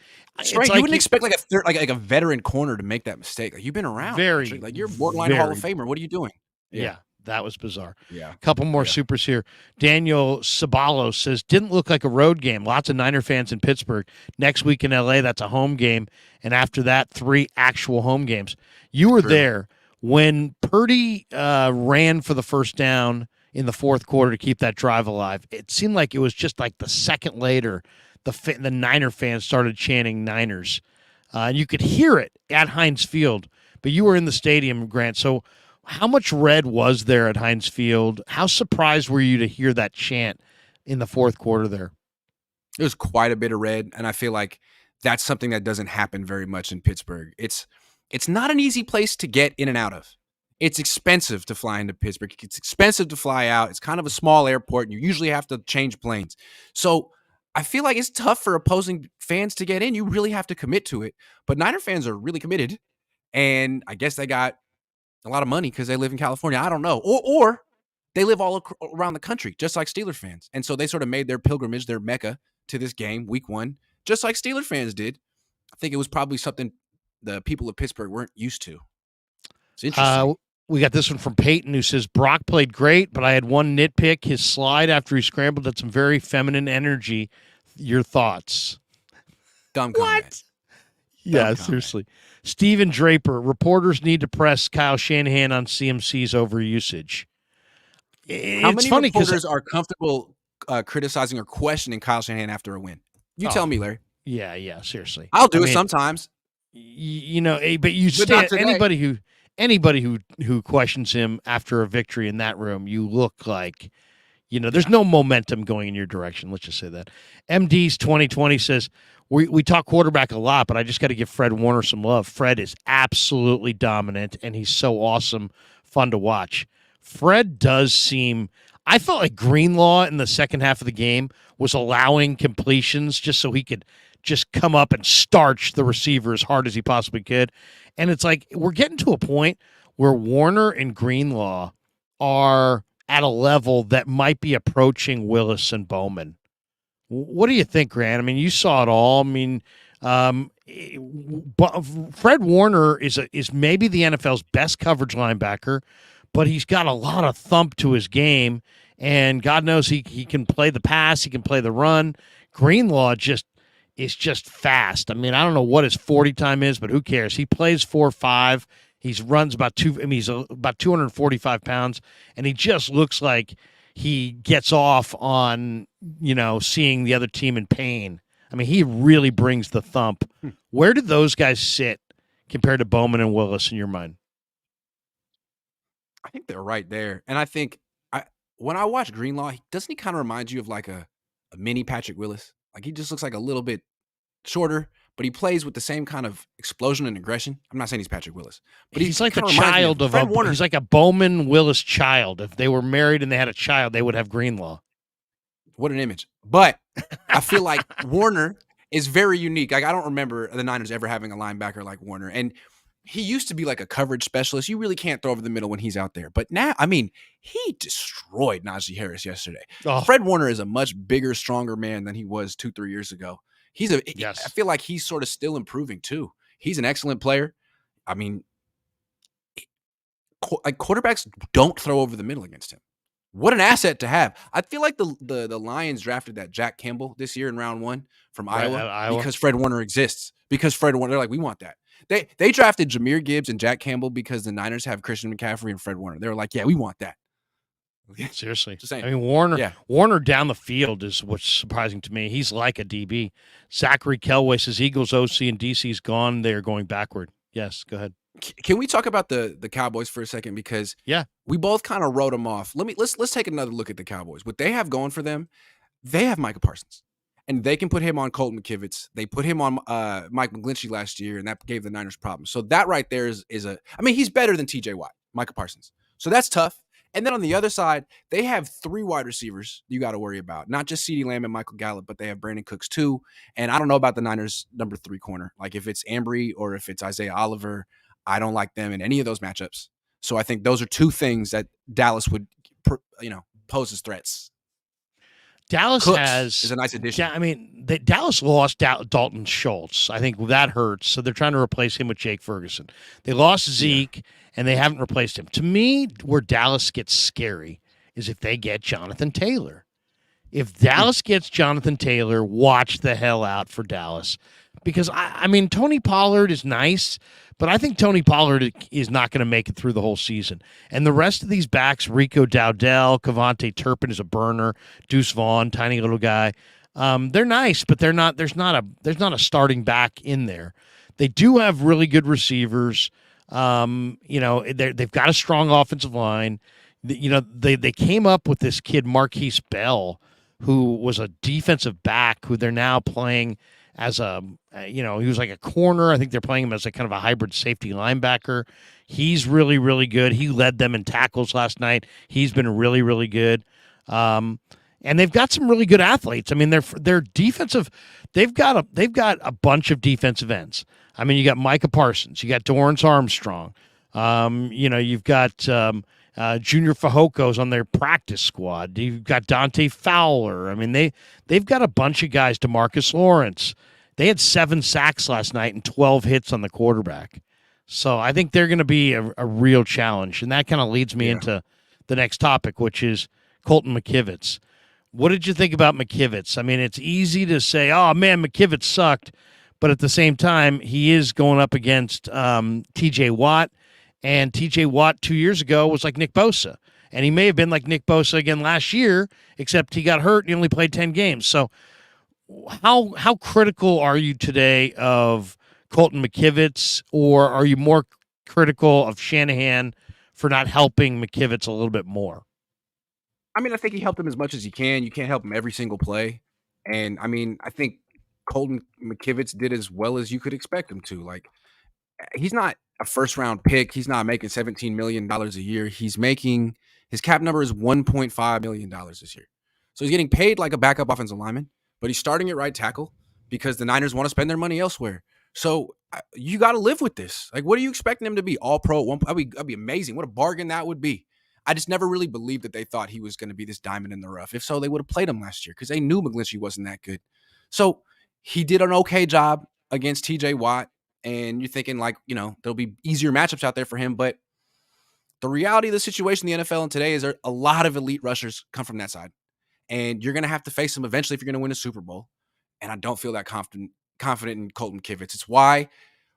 you wouldn't expect like a veteran corner to make that mistake. Like, you've been around, like you're borderline Hall of Famer. What are you doing? Yeah. That was bizarre. Yeah. A couple more supers here. Daniel Sabalos says, didn't look like a road game. Lots of Niner fans in Pittsburgh. Next week in L.A., that's a home game. And after that, 3 actual home games. You were there when Purdy ran for the first down in the fourth quarter to keep that drive alive. It seemed like it was just like the second later, the Niner fans started chanting Niners. And you could hear it at Heinz Field. But you were in the stadium, Grant. So how much red was there at Heinz Field? How surprised were you to hear that chant in the fourth quarter there? It was quite a bit of red, and I feel like that's something that doesn't happen very much in Pittsburgh. It's not an easy place to get in and out of. It's expensive to fly into Pittsburgh. It's expensive to fly out. It's kind of a small airport, and you usually have to change planes. So I feel like it's tough for opposing fans to get in. You really have to commit to it. But Niner fans are really committed, and I guess they got a lot of money because they live in California. I don't know. Or they live all around the country, just like Steelers fans. And so they sort of made their pilgrimage, their Mecca to this game, week 1, just like Steelers fans did. I think it was probably something the people of Pittsburgh weren't used to. It's interesting. We got this one from Peyton, who says, Brock played great, but I had one nitpick. His slide after he scrambled had some very feminine energy. Your thoughts? Dumb comment. What? Yeah, seriously. Steven Draper, reporters need to press Kyle Shanahan on CMC's overusage. How many reporters are comfortable criticizing or questioning Kyle Shanahan after a win? You tell me, Larry. Yeah, seriously. I'll do it sometimes. But you say anybody who questions him after a victory in that room, you look like, there's no momentum going in your direction. Let's just say that. MD's 2020 says, we talk quarterback a lot, but I just got to give Fred Warner some love. Fred is absolutely dominant, and he's so awesome, fun to watch. Fred does seem – I felt like Greenlaw in the second half of the game was allowing completions just so he could just come up and starch the receiver as hard as he possibly could. And it's like we're getting to a point where Warner and Greenlaw are at a level that might be approaching Willis and Bowman. What do you think, Grant? I mean, you saw it all. I mean, Fred Warner is maybe the NFL's best coverage linebacker, but he's got a lot of thump to his game, and God knows he can play the pass, he can play the run. Greenlaw is just fast. I mean, I don't know what his 40 time is, but who cares? He plays 4.5. He runs he's about 245 pounds, and he just looks like he gets off on, seeing the other team in pain. I mean, he really brings the thump. Where do those guys sit compared to Bowman and Willis in your mind? I think they're right there. And I think when I watch Greenlaw, doesn't he kind of remind you of like a mini Patrick Willis? Like, he just looks like a little bit shorter, but he plays with the same kind of explosion and aggression. I'm not saying he's Patrick Willis, but he's like a child of Warner. He's like a Bowman Willis child. If they were married and they had a child, they would have Greenlaw. What an image. But I feel like Warner is very unique. Like, I don't remember the Niners ever having a linebacker like Warner. And he used to be like a coverage specialist. You really can't throw over the middle when he's out there. But now, I mean, he destroyed Najee Harris yesterday. Oh. Fred Warner is a much bigger, stronger man than he was 2-3 years ago. I feel like he's sort of still improving too. He's an excellent player. I mean, like, quarterbacks don't throw over the middle against him. What an asset to have. I feel like the Lions drafted that Jack Campbell this year in round 1 from Right, Iowa Iowa. because Fred Warner exists. Because Fred Warner, they're like, we want that. They drafted Jahmyr Gibbs and Jack Campbell because the Niners have Christian McCaffrey and Fred Warner. They were like, yeah, we want that. Seriously. Just saying. I mean, Warner Yeah. Warner down the field is what's surprising to me. He's like a DB. Zachary Kelway says Eagles OC and DC's gone. They're going backward. Yes, go ahead. Can we talk about the Cowboys for a second? Because Yeah. we both kind of wrote them off. Let's take another look at the Cowboys. What they have going for them, they have Micah Parsons. And they can put him on Colton McKivitz. They put him on Mike McGlinchey last year, and that gave the Niners problems. So that right there is he's better than TJ Watt, Micah Parsons. So that's tough. And then on the other side, they have 3 wide receivers you got to worry about. Not just CeeDee Lamb and Michael Gallup, but they have Brandon Cooks too. And I don't know about the Niners' number 3 corner. Like if it's Ambry or if it's Isaiah Oliver, I don't like them in any of those matchups. So I think those are 2 things that Dallas would, pose as threats. Dallas is a nice addition. I mean, Dallas lost Dalton Schultz. I think that hurts. So they're trying to replace him with Jake Ferguson. They lost Zeke, and they haven't replaced him. To me, where Dallas gets scary is if they get Jonathan Taylor. If Dallas gets Jonathan Taylor, watch the hell out for Dallas. Because, I mean, Tony Pollard is nice, but I think Tony Pollard is not going to make it through the whole season. And the rest of these backs, Rico Dowdell, Kavontae Turpin is a burner, Deuce Vaughn, tiny little guy. They're nice, but there's not a starting back in there. They do have really good receivers. They've got a strong offensive line. They came up with this kid Marquise Bell, who was a defensive back, who they're now playing as he was like a corner. I think they're playing him as a kind of a hybrid safety linebacker. He's really, really good. He led them in tackles last night. He's been really, really good. And they've got some really good athletes. I mean, they're defensive. They've got a bunch of defensive ends. I mean, you got Micah Parsons. You got Dorrance Armstrong. You've got Junior Fajoko's on their practice squad. You've got Dante Fowler. I mean, they've got a bunch of guys. DeMarcus Lawrence. They had 7 sacks last night and 12 hits on the quarterback. So I think they're going to be a real challenge. And that kind of leads me into the next topic, which is Colton McKivitz. What did you think about McKivitz? I mean, it's easy to say, oh, man, McKivitz sucked. But at the same time, he is going up against TJ Watt. And TJ Watt 2 years ago was like Nick Bosa. And he may have been like Nick Bosa again last year, except he got hurt and he only played 10 games. So how critical are you today of Colton McKivitz, or are you more critical of Shanahan for not helping McKivitz a little bit more? I mean, I think he helped him as much as he can. You can't help him every single play. And, I mean, I think Colton McKivitz did as well as you could expect him to. Like, he's not a first-round pick. He's not making $17 million a year. He's making – his cap number is $1.5 million this year. So he's getting paid like a backup offensive lineman, but he's starting at right tackle because the Niners want to spend their money elsewhere. So you got to live with this. Like, what are you expecting him to be? All-pro at one point? That'd be amazing. What a bargain that would be. I just never really believed that they thought he was going to be this diamond in the rough. If so, they would have played him last year because they knew McGlinchey wasn't that good. So he did an okay job against TJ Watt, and you're thinking like, there'll be easier matchups out there for him. But the reality of the situation in the NFL today is there a lot of elite rushers come from that side. And you're going to have to face them eventually if you're going to win a Super Bowl. And I don't feel that confident in Colton McKivitz. It's why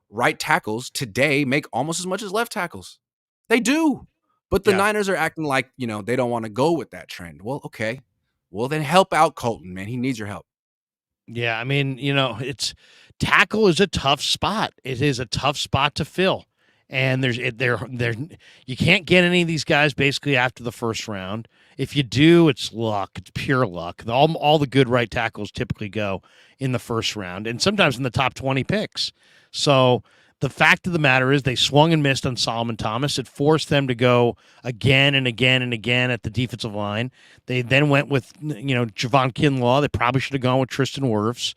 right tackles today make almost as much as left tackles. They do. But the Niners are acting like, they don't want to go with that trend. Well, okay. Well, then help out Colton, man. He needs your help. Yeah, I mean, it's tackle is a tough spot. It is a tough spot to fill. And you can't get any of these guys basically after the first round. If you do, it's luck. It's pure luck. All the good right tackles typically go in the first round and sometimes in the top 20 picks. So the fact of the matter is they swung and missed on Solomon Thomas. It forced them to go again and again and again at the defensive line. They then went with, Javon Kinlaw. They probably should have gone with Tristan Wirfs.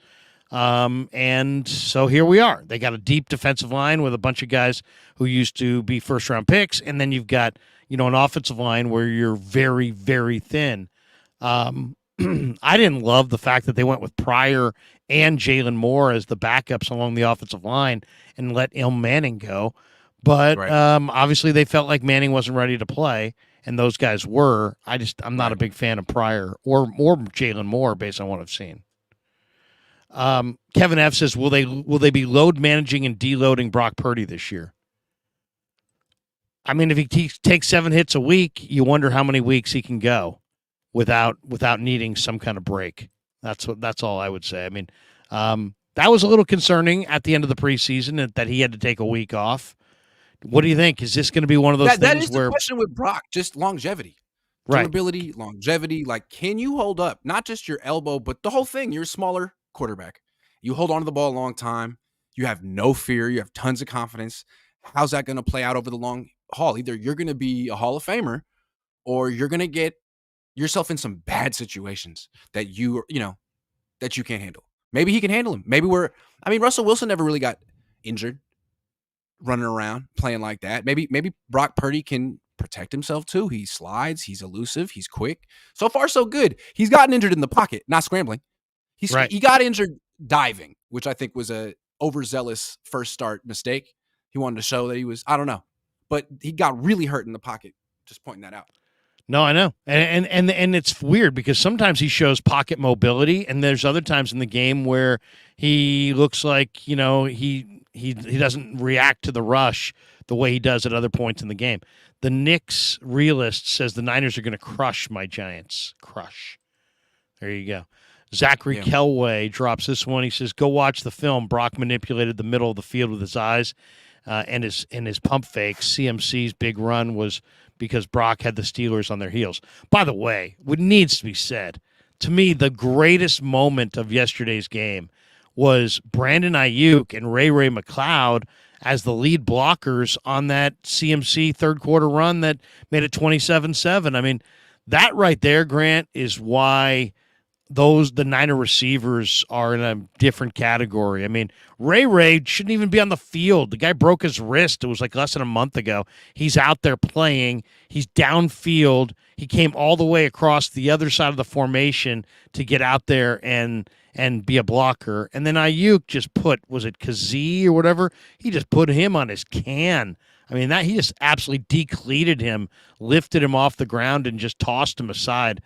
And so here we are. They got a deep defensive line with a bunch of guys who used to be first-round picks, and then you've got, an offensive line where you're very, very thin. I didn't love the fact that they went with Pryor and Jalen Moore as the backups along the offensive line and let Manning go. But obviously they felt like Manning wasn't ready to play, and those guys were. I'm not a big fan of Pryor or Jalen Moore based on what I've seen. Kevin F says, will they be load managing and deloading Brock Purdy this year? I mean, if he takes 7 hits a week, you wonder how many weeks he can go without needing some kind of break. That's all I would say. I mean, that was a little concerning at the end of the preseason that he had to take a week off. What do you think? Is this going to be one of those things that is where the question with Brock? Just longevity, durability, longevity. Like, can you hold up not just your elbow, but the whole thing? You're a smaller quarterback. You hold on to the ball a long time. You have no fear. You have tons of confidence. How's that going to play out over the long haul? Either you're going to be a Hall of Famer, or you're going to get yourself in some bad situations that you can't handle. Maybe he can handle them. Russell Wilson never really got injured running around playing like that. Maybe Brock Purdy can protect himself too. He slides, he's elusive, he's quick. So far, so good. He's gotten injured in the pocket, not scrambling. He got injured diving, which I think was a overzealous first start mistake. He wanted to show that he was, I don't know, but he got really hurt in the pocket. Just pointing that out. No, I know, and it's weird because sometimes he shows pocket mobility, and there's other times in the game where he looks like he doesn't react to the rush the way he does at other points in the game. The Knicks realist says the Niners are going to crush my Giants. Crush. There you go. Zachary Kelway drops this one. He says, "Go watch the film. Brock manipulated the middle of the field with his eyes and his pump fakes. CMC's big run was because Brock had the Steelers on their heels." By the way, what needs to be said, to me, the greatest moment of yesterday's game was Brandon Ayuk and Ray McLeod as the lead blockers on that CMC third quarter run that made it 27-7. I mean, that right there, Grant, is why the Niner receivers are in a different category. I mean, Ray shouldn't even be on the field. The guy broke his wrist. It was like less than a month ago. He's out there playing. He's downfield. He came all the way across the other side of the formation to get out there and be a blocker. And then Ayuk just was it Kazee or whatever? He just put him on his can. I mean, he just absolutely decleated him, lifted him off the ground, and just tossed him aside.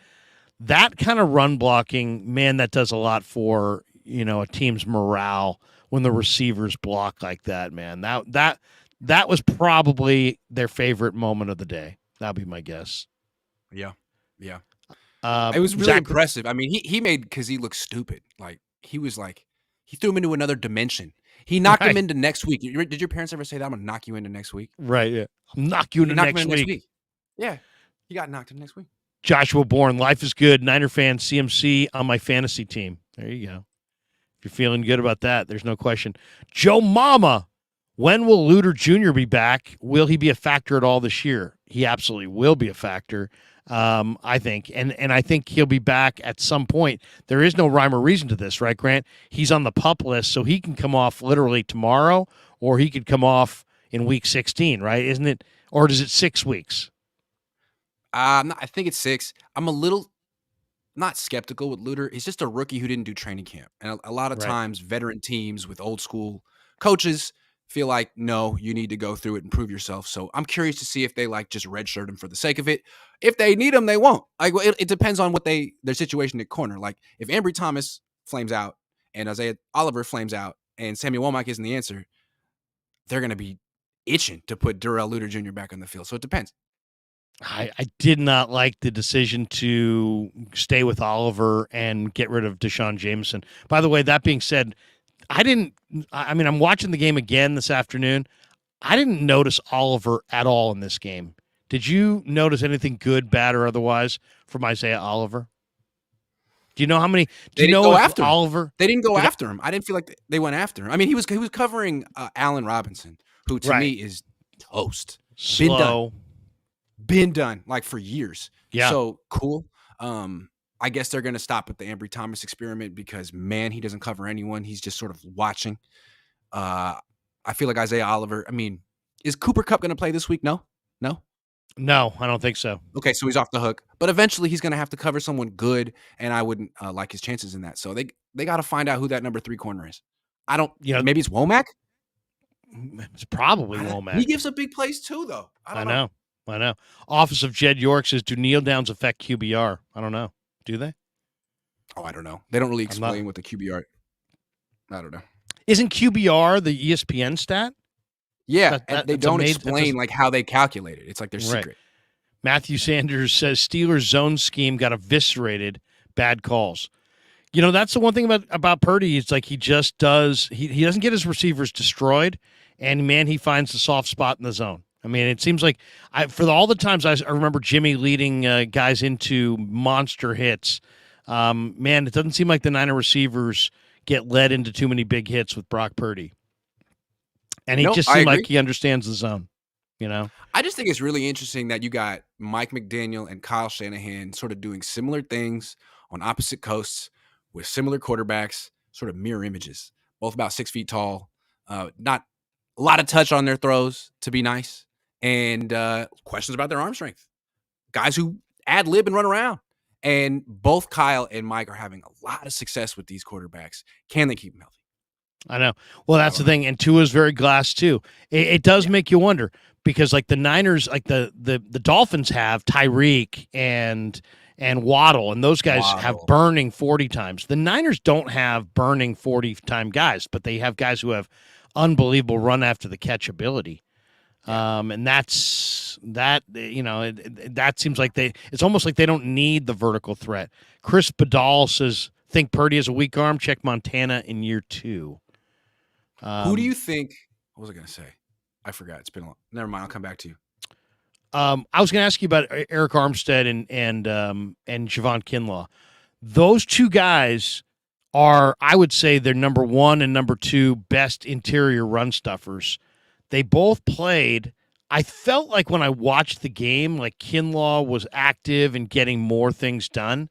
That kind of run blocking, man, that does a lot for, a team's morale when the receivers block like that, man. That was probably their favorite moment of the day. That'd be my guess. Yeah. It was really impressive. I mean, he made Kazee look stupid. Like, he threw him into another dimension. He knocked him into next week. Did your parents ever say that? I'm going to knock you into next week? Right, yeah. Knock you into next week. Yeah, he got knocked into next week. Joshua Bourne, life is good. Niner fan, CMC on my fantasy team. There you go. If you're feeling good about that, there's no question. Joe Mama, when will Luter Jr. be back? Will he be a factor at all this year? He absolutely will be a factor, I think. And I think he'll be back at some point. There is no rhyme or reason to this, right, Grant? He's on the PUP list, so he can come off literally tomorrow, or he could come off in week 16, right? Isn't it? Or is it 6 weeks? I think it's 6. I'm a little not skeptical with Luter. He's just a rookie who didn't do training camp. And a lot of times veteran teams with old school coaches feel like, no, you need to go through it and prove yourself. So I'm curious to see if they just redshirt him for the sake of it. If they need him, they won't. It depends on what their situation at corner. Like, if Ambry Thomas flames out and Isaiah Oliver flames out and Samuel Womack isn't the answer, they're going to be itching to put Darrell Luter Jr. back on the field. So it depends. I did not like the decision to stay with Oliver and get rid of Deshaun Jameson. By the way, that being said, I'm watching the game again this afternoon. I didn't notice Oliver at all in this game. Did you notice anything good, bad, or otherwise from Isaiah Oliver? Do you know how many? They didn't go after Oliver. They didn't go after him. I didn't feel like they went after him. I mean, he was covering Allen Robinson, who to me is toast. Slow. Been done like for years. Yeah. So cool. I guess they're going to stop at the Ambry Thomas experiment because, man, he doesn't cover anyone. He's just sort of watching. I feel like Isaiah Oliver. I mean, is Cooper Kupp going to play this week? No, I don't think so. Okay, so he's off the hook. But eventually he's going to have to cover someone good, and I wouldn't like his chances in that. So they got to find out who that number 3 corner is. I don't. Maybe it's Womack. It's probably Womack. He gives up big plays too, though. I don't know. I know. Office of Jed York says, do kneel downs affect QBR? I don't know. Do they? Oh, I don't know. They don't really I'm not. explain what the QBR. I don't know. Isn't QBR the ESPN stat? Yeah, and they That's a don't made. That's a, explain like how they calculate it. It's like their right. secret. Matthew Sanders says Steelers zone scheme got eviscerated. Bad calls. You know, that's the one thing about Purdy. It's like he just does. He doesn't get his receivers destroyed, and man, he finds the soft spot in the zone. I mean, it seems like all the times I remember Jimmy leading guys into monster hits. Man, it doesn't seem like the Niner receivers get led into too many big hits with Brock Purdy, and he just seemed like he understands the zone. You know, I just think it's really interesting that you got Mike McDaniel and Kyle Shanahan sort of doing similar things on opposite coasts with similar quarterbacks, sort of mirror images, both about 6 feet tall, not a lot of touch on their throws to be nice, and questions about their arm strength. Guys who ad lib and run around. And both Kyle and Mike are having a lot of success with these quarterbacks. Can they keep them healthy? I know. Well, that's the thing. And Tua's very glass too. It does make you wonder because like the Niners, like the Dolphins have Tyreek and Waddle, and those guys have burning 40 times. The Niners don't have burning 40-time guys, but they have guys who have unbelievable run after the catch ability. And that's that. You know, that seems like it's almost like they don't need the vertical threat. Chris Badal says, "Think Purdy has a weak arm. Check Montana in year 2." Who do you think? What was I going to say? I forgot. It's been a long. Never mind. I'll come back to you. I was going to ask you about Eric Armstead and Javon Kinlaw. Those two guys are, I would say, they're number 1 and number 2 best interior run stuffers. They both played. I felt like when I watched the game, like Kinlaw was active and getting more things done,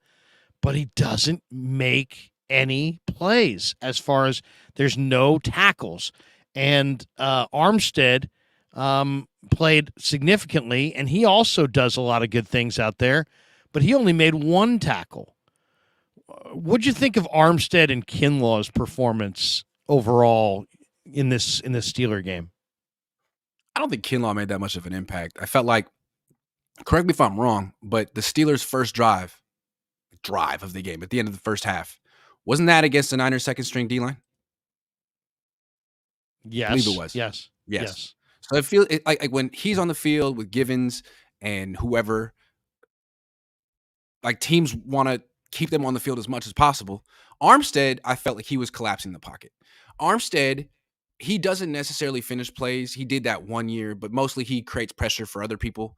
but he doesn't make any plays as far as there's no tackles. And Armstead played significantly, and he also does a lot of good things out there, but he only made 1 tackle. What'd you think of Armstead and Kinlaw's performance overall in this Steeler game? I don't think Kinlaw made that much of an impact. I felt like, correct me if I'm wrong, but the Steelers' first drive of the game at the end of the first half, wasn't that against the Niners' second string D-line? Yes. I believe it was. Yes. So I feel like when he's on the field with Givens and whoever, like teams want to keep them on the field as much as possible. Armstead, I felt like he was collapsing the pocket. Armstead, he doesn't necessarily finish plays. He did that 1 year, but mostly he creates pressure for other people.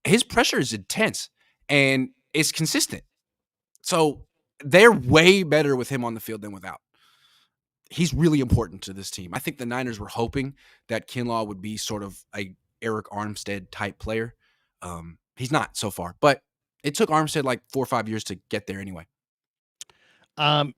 His pressure is intense and it's consistent. So they're way better with him on the field than without. He's really important to this team. I think the Niners were hoping that Kinlaw would be sort of a Eric Armstead type player. He's not so far, but it took Armstead like 4 or 5 years to get there anyway. Football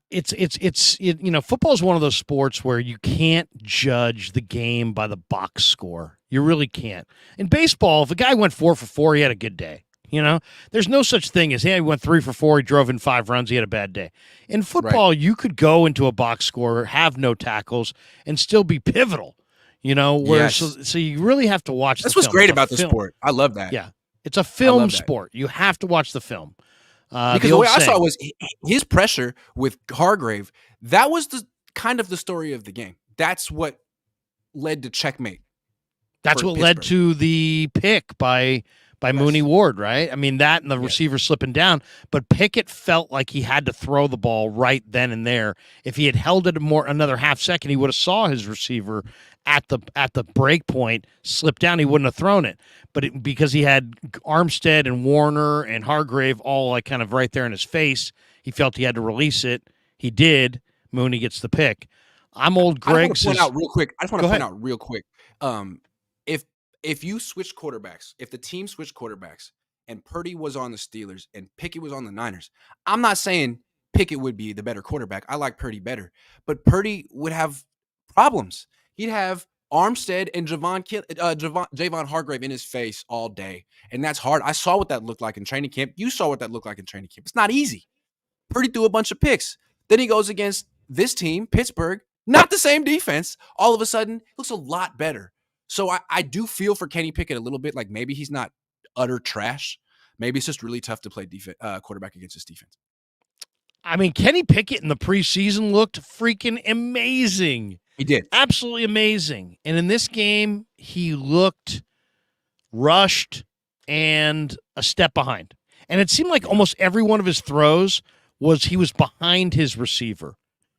is one of those sports where you can't judge the game by the box score. You really can't. In baseball, if a guy went 4 for 4, he had a good day. You know, there's no such thing as, hey, he went 3 for 4, he drove in 5 runs, he had a bad day. In football, you could go into a box score, have no tackles, and still be pivotal. You know, where so you really have to watch. That's what's great about the sport. I love that. Yeah, it's a film sport. You have to watch the film. Because the way I saw it was his pressure with Hargrave. That was the kind of the story of the game. That's what led to checkmate. That's what led to the pick by Mooney Ward, right? I mean, that and the receiver slipping down. But Pickett felt like he had to throw the ball right then and there. If he had held it another half second, he would have saw his receiver at the break point slip down. He wouldn't have thrown it. But because he had Armstead and Warner and Hargrave all like kind of right there in his face, he felt he had to release it. He did. Mooney gets the pick. I'm old Greg. I just want to point out real quick. If you switch quarterbacks, if the team switched quarterbacks and Purdy was on the Steelers and Pickett was on the Niners, I'm not saying Pickett would be the better quarterback. I like Purdy better, but Purdy would have problems. He'd have Armstead and Javon Hargrave in his face all day, and that's hard. I saw what that looked like in training camp. You saw what that looked like in training camp. It's not easy. Purdy threw a bunch of picks. Then he goes against this team, Pittsburgh, not the same defense. All of a sudden, looks a lot better. So I do feel for Kenny Pickett a little bit. Like maybe he's not utter trash. Maybe it's just really tough to play quarterback against this defense. I mean, Kenny Pickett in the preseason looked freaking amazing. He did. Absolutely amazing. And in this game, he looked rushed and a step behind. And it seemed like almost every one of his throws he was behind his receiver.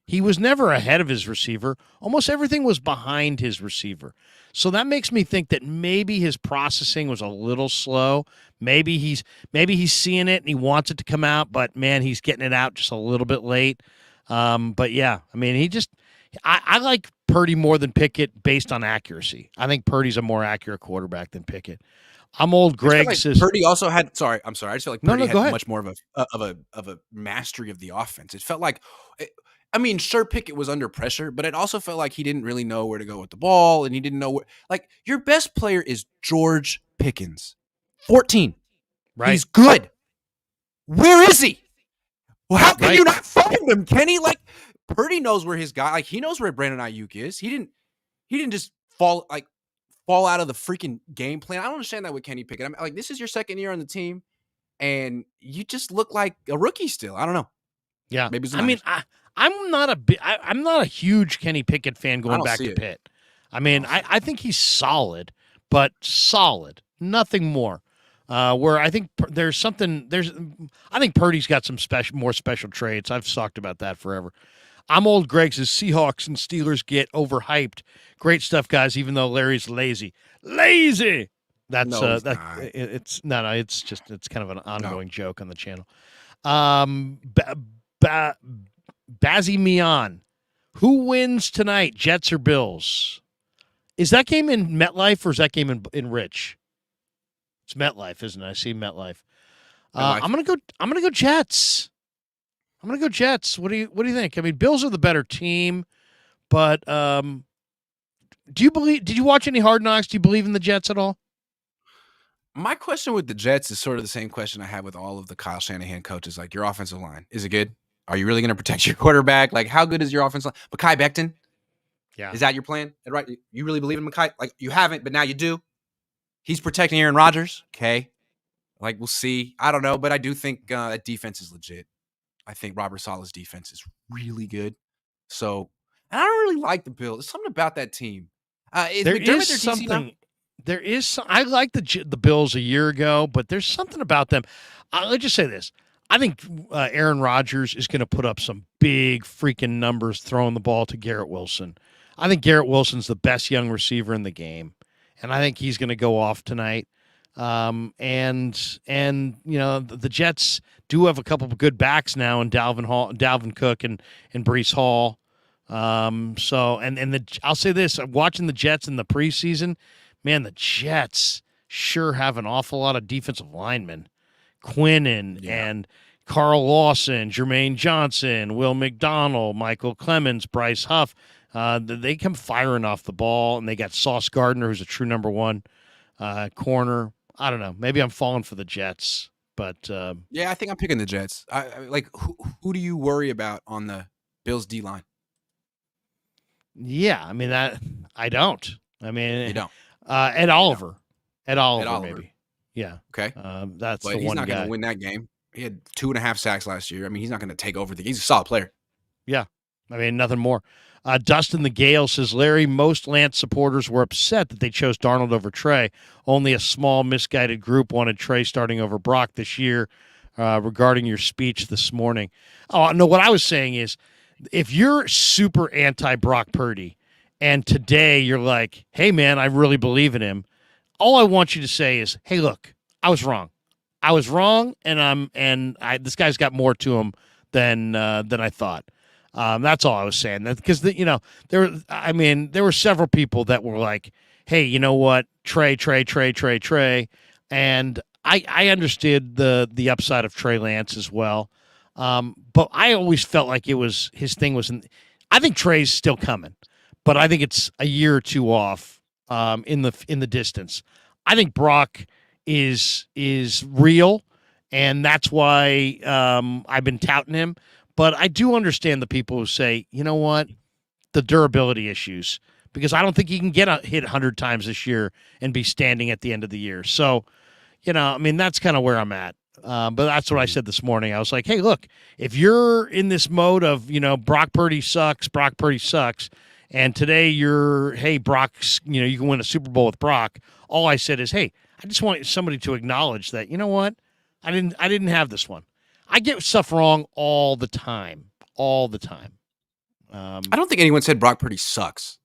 He was never ahead of his receiver. Almost everything was behind his receiver. So that makes me think that maybe his processing was a little slow. Maybe he's seeing it and he wants it to come out, but man, he's getting it out just a little bit late. But yeah, I mean, I like Purdy more than Pickett based on accuracy. I think Purdy's a more accurate quarterback than Pickett. I'm old. Greg says Purdy also had. Sorry, I'm sorry. I just feel like Purdy go had ahead. much more of a mastery of the offense. It felt like, I mean, sure, Pickett was under pressure, but it also felt like he didn't really know where to go with the ball, and he didn't know where. Like your best player is George Pickens, 14. Right. He's good. Where is he? Well, how can Right. you not find him, Kenny? Like Purdy knows where his guy. Like he knows where Brandon Ayuk is. He didn't just fall out of the freaking game plan. I don't understand that with Kenny Pickett. I'm like, this is your second year on the team, and you just look like a rookie still. I don't know. Yeah, Maybe it's the I mean, Niners. I'm not a huge Kenny Pickett fan going back to Pitt. I mean, I think he's solid, but solid, nothing more. Where I think I think Purdy's got some more special traits. I've talked about that forever. I'm old. Greg says Seahawks and Steelers get overhyped. Great stuff, guys. Even though Larry's lazy. That's No, it's that. not. It's no. It's kind of an ongoing joke on the channel. Bazzy Mian, who wins tonight? Jets or Bills? Is that game in MetLife or is that game in Rich? It's MetLife, isn't it? I see MetLife. I'm gonna go Jets. I'm gonna go Jets. What do you think? I mean, Bills are the better team, but did you watch any Hard Knocks? Do you believe in the Jets at all? My question with the Jets is sort of the same question I have with all of the Kyle Shanahan coaches. Like, your offensive line, is it good? Are you really going to protect your quarterback? Like, how good is your offensive line? Mekhi Becton? Yeah. Is that your plan? Right? You really believe in Mekhi? Like, you haven't, but now you do. He's protecting Aaron Rodgers. Okay. Like, we'll see. I don't know, but I do think that defense is legit. I think Robert Saleh's defense is really good. So, and I don't really like the Bills. There's something about that team. Is There McDermott is their DC something. now? There is. I like the Bills a year ago, but there's something about them. Let's just say this: I think Aaron Rodgers is going to put up some big freaking numbers throwing the ball to Garrett Wilson. I think Garrett Wilson's the best young receiver in the game, and I think he's going to go off tonight. And you know the Jets do have a couple of good backs now in Dalvin Cook, and Breece Hall. I'll say this: I'm watching the Jets in the preseason. Man, the Jets sure have an awful lot of defensive linemen. Quinnen and Carl Lawson, Jermaine Johnson, Will McDonald, Michael Clemens, Bryce Huff. They come firing off the ball, and they got Sauce Gardner, who's a true number one corner. I don't know. Maybe I'm falling for the Jets, but yeah, I think I'm picking the Jets. I like who do you worry about on the Bills D line? Yeah, I mean that I don't. I mean You don't. Ed Oliver. Ed Oliver, Oliver. maybe. Yeah. Okay. That's But the he's one not going guy. to win that game. He had 2.5 sacks last year. I mean, he's not going to take over he's a solid player. Yeah. I mean, nothing more. Dustin the Gale says, Larry, most Lance supporters were upset that they chose Darnold over Trey. Only a small, misguided group wanted Trey starting over Brock this year. Regarding your speech this morning. Oh, no, what I was saying is, if you're super anti-Brock Purdy, and today you're like, hey, man, I really believe in him, all I want you to say is, hey, look, I was wrong. I was wrong, and this guy's got more to him than I thought. That's all I was saying. Because there were several people that were like, hey, you know what, Trey, and I understood the upside of Trey Lance as well. But I always felt like his thing was I think Trey's still coming, but I think it's a year or two off in the distance. I think Brock is real, and that's why I've been touting him. But I do understand the people who say, you know what, the durability issues. because I don't think he can get hit 100 times this year and be standing at the end of the year. So, that's kind of where I'm at. But that's what I said this morning. I was like, hey, look, if you're in this mode of, Brock Purdy sucks, and today hey, Brock's, you can win a Super Bowl with Brock. All I said is, hey, I just want somebody to acknowledge that, you know what? I didn't have this one. I get stuff wrong all the time. I don't think anyone said Brock Purdy sucks.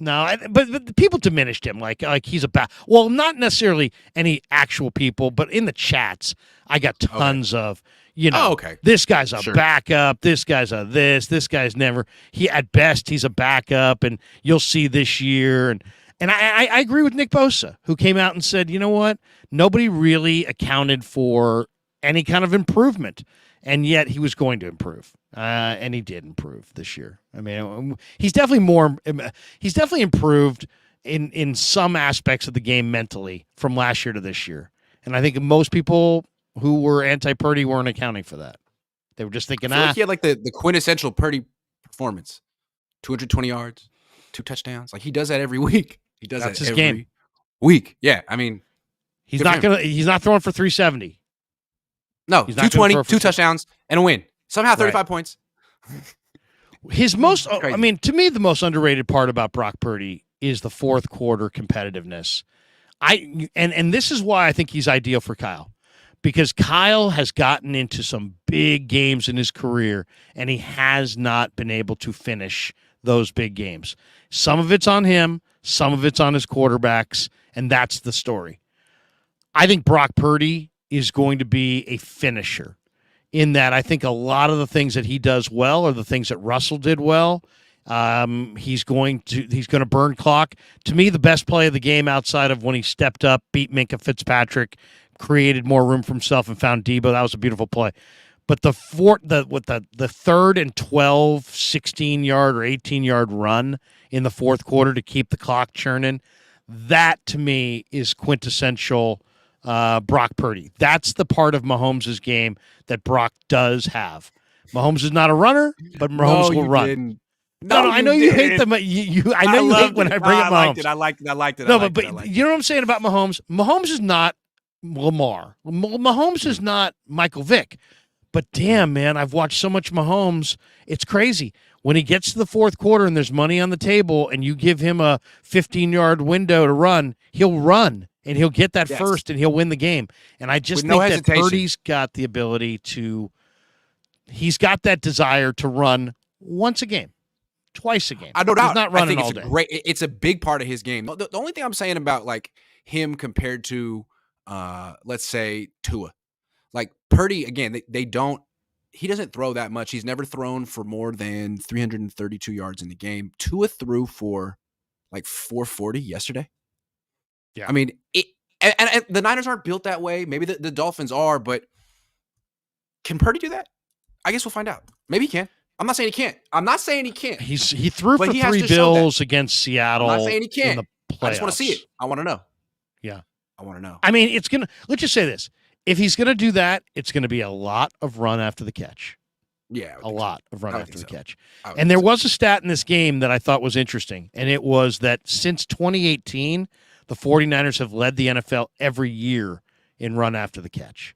No, but people diminished him like he's well, not necessarily any actual people, but in the chats, I got tons of, this guy's a backup, this guy's this guy's never, at best, he's a backup, and you'll see this year. And I agree with Nick Bosa, who came out and said, you know what? Nobody really accounted for any kind of improvement, and yet he was going to improve. And he did improve this year. I mean, he's definitely improved in some aspects of the game mentally from last year to this year. And I think most people who were anti-Purdy weren't accounting for that. They were just thinking, like he had like the quintessential Purdy performance, 220 yards, 2 touchdowns. Like he does that every week. He does That's that his every game. week. Yeah, I mean, he's not throwing for 370. No, 220, 2 touchdowns, and a win. Somehow 35 points. His to me, the most underrated part about Brock Purdy is the fourth quarter competitiveness. And this is why I think he's ideal for Kyle, because Kyle has gotten into some big games in his career, and he has not been able to finish those big games. Some of it's on him, some of it's on his quarterbacks, and that's the story. I think Brock Purdy is going to be a finisher, in that I think a lot of the things that he does well are the things that Russell did well. He's going to burn clock. To me, the best play of the game outside of when he stepped up, beat Minkah Fitzpatrick, created more room for himself, and found Debo. That was a beautiful play. But the third and 12, 16-yard or 18-yard run in the fourth quarter to keep the clock churning, that to me is quintessential Brock Purdy. That's the part of Mahomes' game that Brock does have. Mahomes is not a runner, but Mahomes will run. No, I know you hate them. I know you hate when I bring up Mahomes. I liked it. No, but you know what I'm saying about Mahomes? Mahomes is not Lamar. Mahomes is not Michael Vick. But damn, man, I've watched so much Mahomes. It's crazy. When he gets to the fourth quarter and there's money on the table and you give him a 15-yard window to run, he'll run and he'll get that first and he'll win the game. And I just think that Purdy's got the ability to – he's got that desire to run once a game, twice a game. I no doubt. He's not running I think all day. It's a big part of his game. The only thing I'm saying about like him compared to, let's say, Tua, like Purdy, again, he doesn't throw that much. He's never thrown for more than 332 yards in the game. Tua threw for like 440 yesterday. Yeah. I mean, and the Niners aren't built that way. Maybe the Dolphins are, but can Purdy do that? I guess we'll find out. Maybe he can. I'm not saying he can't. He threw for 3 bills against Seattle. I'm not saying he can't. In the playoffs. I just want to see it. I want to know. Yeah. I want to know. I mean, let's just say this. If he's going to do that, it's going to be a lot of run after the catch. Yeah. A lot of run after the catch. And there was a stat in this game that I thought was interesting, and it was that since 2018, the 49ers have led the NFL every year in run after the catch.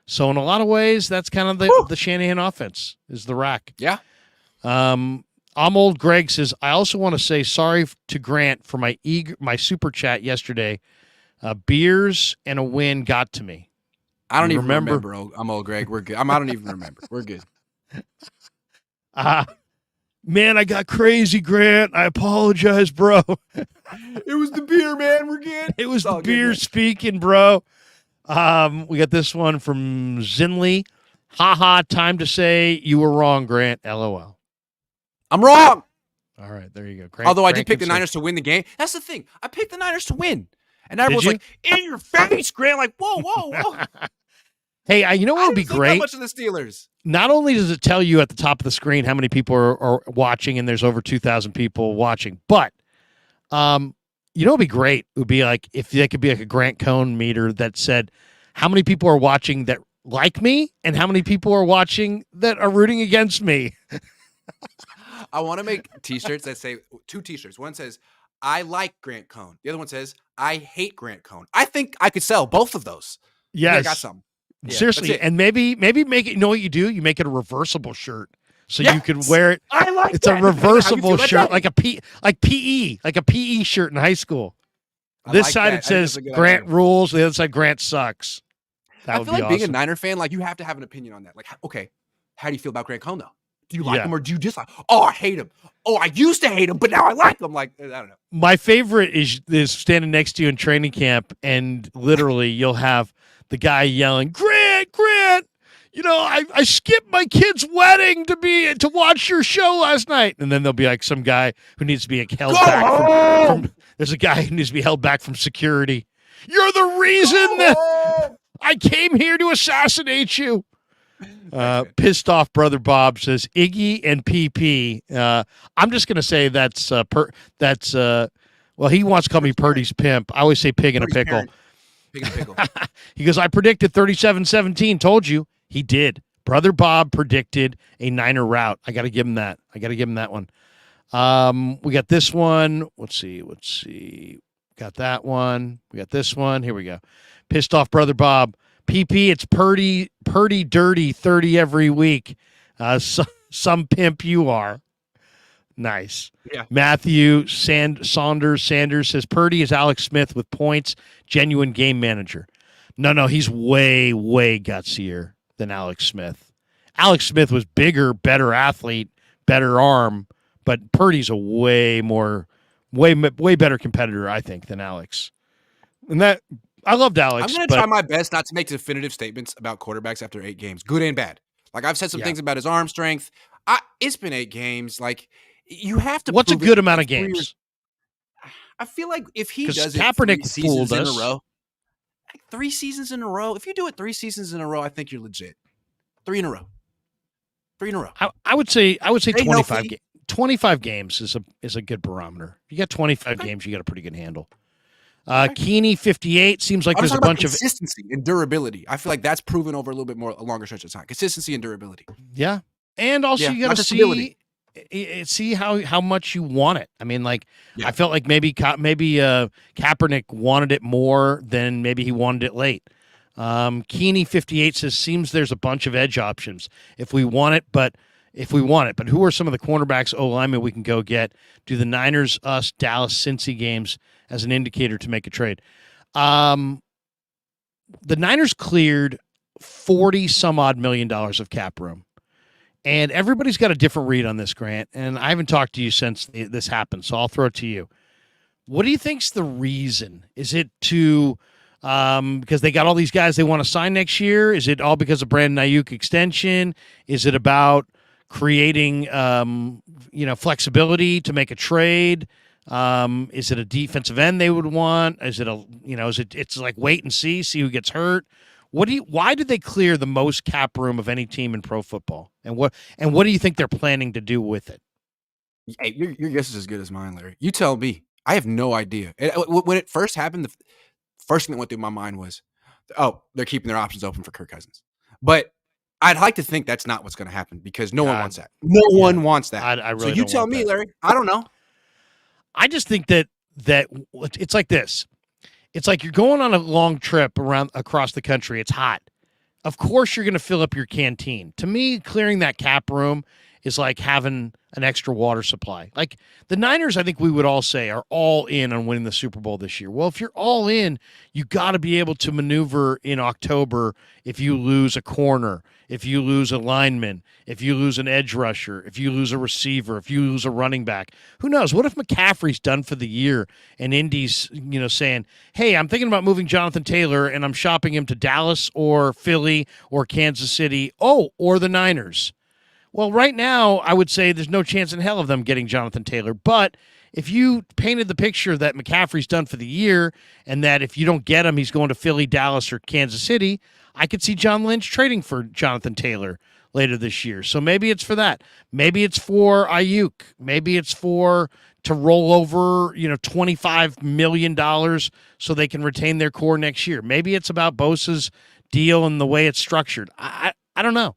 So in a lot of ways, that's kind of the Shanahan offense is the rack. Yeah. I'm old Greg says, I also want to say sorry to Grant for my super chat yesterday. Beers and a win got to me. I don't even remember. I'm old Greg. We're good. I don't even remember. We're good. Man, I got crazy, Grant. I apologize, bro. It was the beer, man. We're good. It was the beer speaking, bro. We got this one from Zinley. Ha, time to say you were wrong, Grant. LOL. I'm wrong. All right, there you go. Although I did pick the Niners to win the game. That's the thing. I picked the Niners to win. And everyone's like, in your face, Grant. Like, whoa. Hey, you know what would be great? How much of the Steelers? Not only does it tell you at the top of the screen how many people are watching, and there's over 2,000 people watching, but you know what would be great? It would be like if there could be like a Grant Cohn meter that said how many people are watching that like me and how many people are watching that are rooting against me. I want to make T-shirts that say 2 T-shirts. One says "I like Grant Cohn." The other one says "I hate Grant Cohn." I think I could sell both of those. I think I got Yes. some. Yeah, Seriously, that's it. and maybe make it. You know what you do? You make it a reversible shirt, so you can Yes! wear it. I like It's a that. How you reversible feel about shirt, that? like a PE shirt in high school. I This like side that. it I think that's says a good Grant idea. rules. The other side Grant sucks. That I would feel be like being a awesome. Niner fan, like, you have to have an opinion on that. Like, okay, how do you feel about Grant Cohn, though? Do you like Yeah. him or do you dislike? Oh, I hate him. Oh, I used to hate him, but now I like him. Like, I don't know. My favorite is standing next to you in training camp, and literally you'll have the guy yelling, Grant, you know, I skipped my kid's wedding to watch your show last night. And then there'll be like some guy who needs to be like held back from there's a guy who needs to be held back from security. You're the reason that I came here to assassinate you. Pissed off brother Bob says Iggy and PP. I'm just gonna say that's well, he wants to call me Purdy's pimp. I always say pig in a Purdy's pickle. parent. Pig in a pickle. He goes, I predicted 37-17. Told you. He did. Brother Bob predicted a Niner route. I got to give him that. One. We got this one. Let's see. Got that one. We got this one. Here we go. Pissed off brother Bob. PP, it's Purdy dirty 30 every week. Some pimp you are. Nice. Yeah. Matthew Sanders says Purdy is Alex Smith with points, genuine game manager. No, he's way, way gutsier than Alex Smith. Alex Smith was bigger, better athlete, better arm, but Purdy's a way better competitor, I think, than Alex. And that I loved Alex. I'm going to try my best not to make definitive statements about quarterbacks after 8 games, good and bad. Like, I've said some things about his arm strength. It's been 8 games. Like, you have to. What's a good amount of games? I feel like if he does Kaepernick it 3 seasons fooled in us. a row, 3 seasons in a row. If you do it 3 seasons in a row, I think you're legit. 3 in a row. 3 in a row. I would say 25 healthy. 25 games is a good barometer. You got 25 games, you got a pretty good handle. Keeney 58 seems like there's a bunch of consistency and durability. I feel like that's proven over a little bit more a longer stretch of time. Consistency and durability. Yeah, and also you got to see how much you want it. I mean, like I felt like maybe Kaepernick wanted it more than maybe he wanted it late. Keeney 58 says seems there's a bunch of edge options if we want it, but who are some of the cornerbacks, O-linemen we can go get? Do the Niners, us, Dallas, Cincy games as an indicator to make a trade? The Niners cleared $40-some-odd million of cap room. And everybody's got a different read on this, Grant. And I haven't talked to you since this happened, so I'll throw it to you. What do you think's the reason? Is it because they got all these guys they want to sign next year? Is it all because of Brandon Ayuk extension? Is it about creating flexibility to make a trade? Is it a defensive end they would want? Is it it's like wait and see who gets hurt? Why did they clear the most cap room of any team in pro football? And what do you think they're planning to do with it? Hey, your guess is as good as mine, Larry. You tell me. I have no idea. When it first happened, the first thing that went through my mind was, oh, they're keeping their options open for Kirk Cousins. But I'd like to think that's not what's going to happen because no one wants that. No one wants that. I really so you tell me, Larry. I don't know. I just think that it's like this. It's like you're going on a long trip across the country. It's hot. Of course, you're going to fill up your canteen. To me, clearing that cap room is like having an extra water supply. Like the Niners, I think we would all say, are all in on winning the Super Bowl this year. Well, if you're all in, you got to be able to maneuver in October if you lose a corner, if you lose a lineman, if you lose an edge rusher, if you lose a receiver, if you lose a running back. Who knows? What if McCaffrey's done for the year and Indy's, saying, hey, I'm thinking about moving Jonathan Taylor and I'm shopping him to Dallas or Philly or Kansas City, or the Niners. Well, right now, I would say there's no chance in hell of them getting Jonathan Taylor. But if you painted the picture that McCaffrey's done for the year and that if you don't get him, he's going to Philly, Dallas, or Kansas City, I could see John Lynch trading for Jonathan Taylor later this year. So maybe it's for that. Maybe it's for Ayuk. Maybe it's to roll over, $25 million so they can retain their core next year. Maybe it's about Bosa's deal and the way it's structured. I don't know.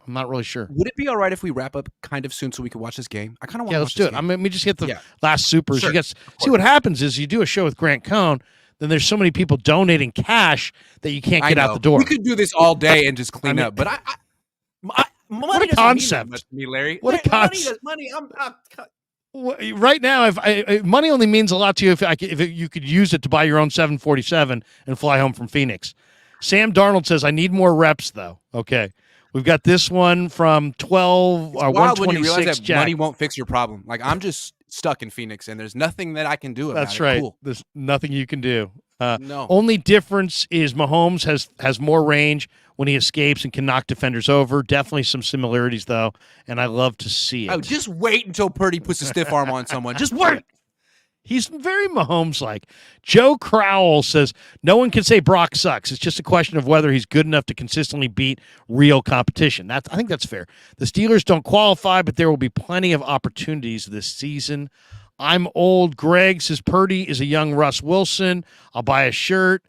I'm not really sure. Would it be all right if we wrap up kind of soon so we can watch this game? I kind of want to Yeah, watch let's do this it. game. I mean, let me just hit the Yeah. last supers. Sure. You guys see what happens is you do a show with Grant Cohn, then there's so many people donating cash that you can't get out the door. We could do this all day and just clean up, but money a concept. Mean that much to me, Larry. What a concept. Money. Right now, if money only means a lot to you if you could use it to buy your own 747 and fly home from Phoenix. Sam Darnold says, I need more reps, though. Okay. We've got this one from 12 wild when you 126 realize that Jack. money won't fix your problem. Like, I'm just stuck in Phoenix, and there's nothing that I can do about it. That's right. Cool. There's nothing you can do. No. Only difference is Mahomes has more range when he escapes and can knock defenders over. Definitely some similarities, though, and I love to see it. Oh, just wait until Purdy puts a stiff arm on someone. Just wait. He's very Mahomes-like. Joe Crowell says, no one can say Brock sucks. It's just a question of whether he's good enough to consistently beat real competition. I think that's fair. The Steelers don't qualify, but there will be plenty of opportunities this season. I'm old. Greg says, Purdy is a young Russ Wilson. I'll buy a shirt.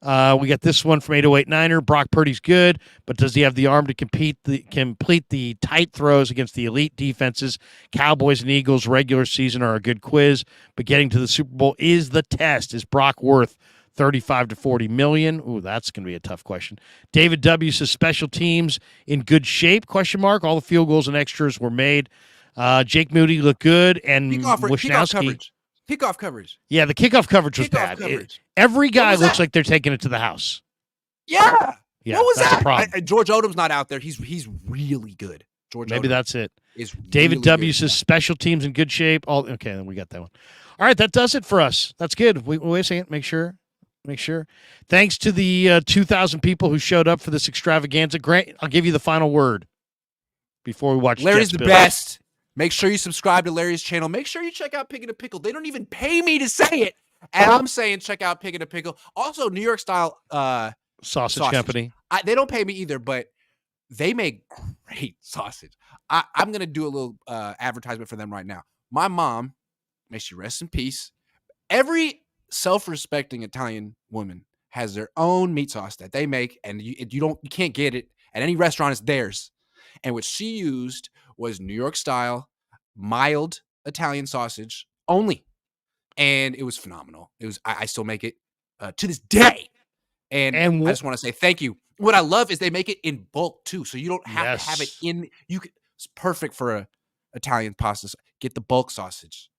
We got this one from 808 Niner. Brock Purdy's good, but does he have the arm to complete the tight throws against the elite defenses? Cowboys and Eagles regular season are a good quiz, but getting to the Super Bowl is the test. Is Brock worth 35 to 40 million? Ooh, that's going to be a tough question. David W. says special teams in good shape? Question mark. All the field goals and extras were made. Jake Moody looked good, and Wishnowski. Kickoff coverage. Yeah, the kickoff coverage was bad. Every guy looks like they're taking it to the house. Yeah. What was that's that? A problem. George Odom's not out there. He's really good. Maybe Odom that's it. is David really W. good. says special teams in good shape. Okay, then we got that one. All right, that does it for us. That's good. Wait a second. Make sure. Thanks to the 2,000 people who showed up for this extravaganza. Grant, I'll give you the final word before we watch. Larry's Jets the Bills. best. Make sure you subscribe to Larry's channel. Make sure you check out Pig and a Pickle. They don't even pay me to say it. And I'm saying check out Pig and a Pickle. Also, New York style sausage company. They don't pay me either, but they make great sausage. I'm going to do a little advertisement for them right now. My mom, may she rest in peace, every self-respecting Italian woman has their own meat sauce that they make, and you can't get it at any restaurant. It's theirs. And what she used was New York style, mild Italian sausage only. And it was phenomenal. I still make it to this day. And I just want to say thank you. What I love is they make it in bulk too. So you don't have to have it in, it's perfect for a Italian pasta. Get the bulk sausage.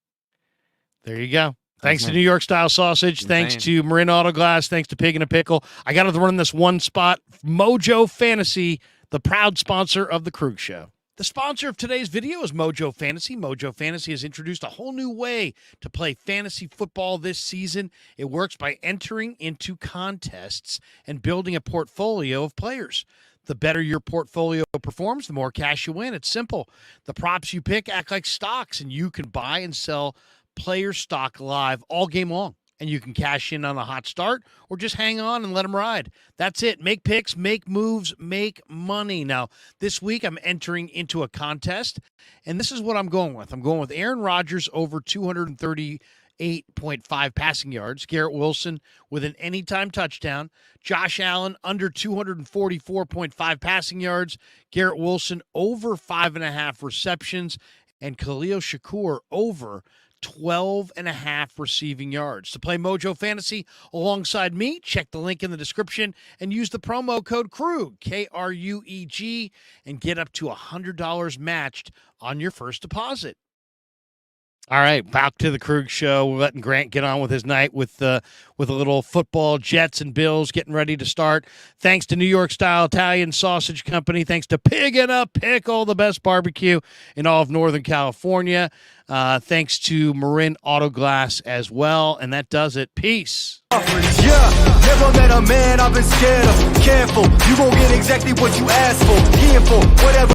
There you go. Thanks to New York style sausage. Thanks to Marin Auto Glass. Thanks to Pig and a Pickle. I got to run this one spot. Mojo Fantasy, the proud sponsor of the Krueg Show. The sponsor of today's video is Mojo Fantasy. Mojo Fantasy has introduced a whole new way to play fantasy football this season. It works by entering into contests and building a portfolio of players. The better your portfolio performs, the more cash you win. It's simple. The props you pick act like stocks, and you can buy and sell player stock live all game long. And you can cash in on a hot start or just hang on and let them ride. That's it. Make picks, make moves, make money. Now, this week I'm entering into a contest, and this is what I'm going with. I'm going with Aaron Rodgers over 238.5 passing yards, Garrett Wilson with an anytime touchdown, Josh Allen under 244.5 passing yards, Garrett Wilson over 5.5 receptions, and Khalil Shakur over 12.5 receiving yards. To play Mojo Fantasy alongside me, check the link in the description and use the promo code Krueg, K-R-U-E-G, and get up to $100 matched on your first deposit. All right, back to the Krueg Show. We're letting Grant get on with his night with a little football, Jets and Bills getting ready to start. Thanks to New York Style Italian Sausage Company. Thanks to Pig and a Pickle, the best barbecue in all of Northern California. Thanks to Marin Auto Glass as well. And that does it. Peace. Yeah, never met a man I've been scared of. Careful, you gon' get exactly what you asked for. Here for whatever.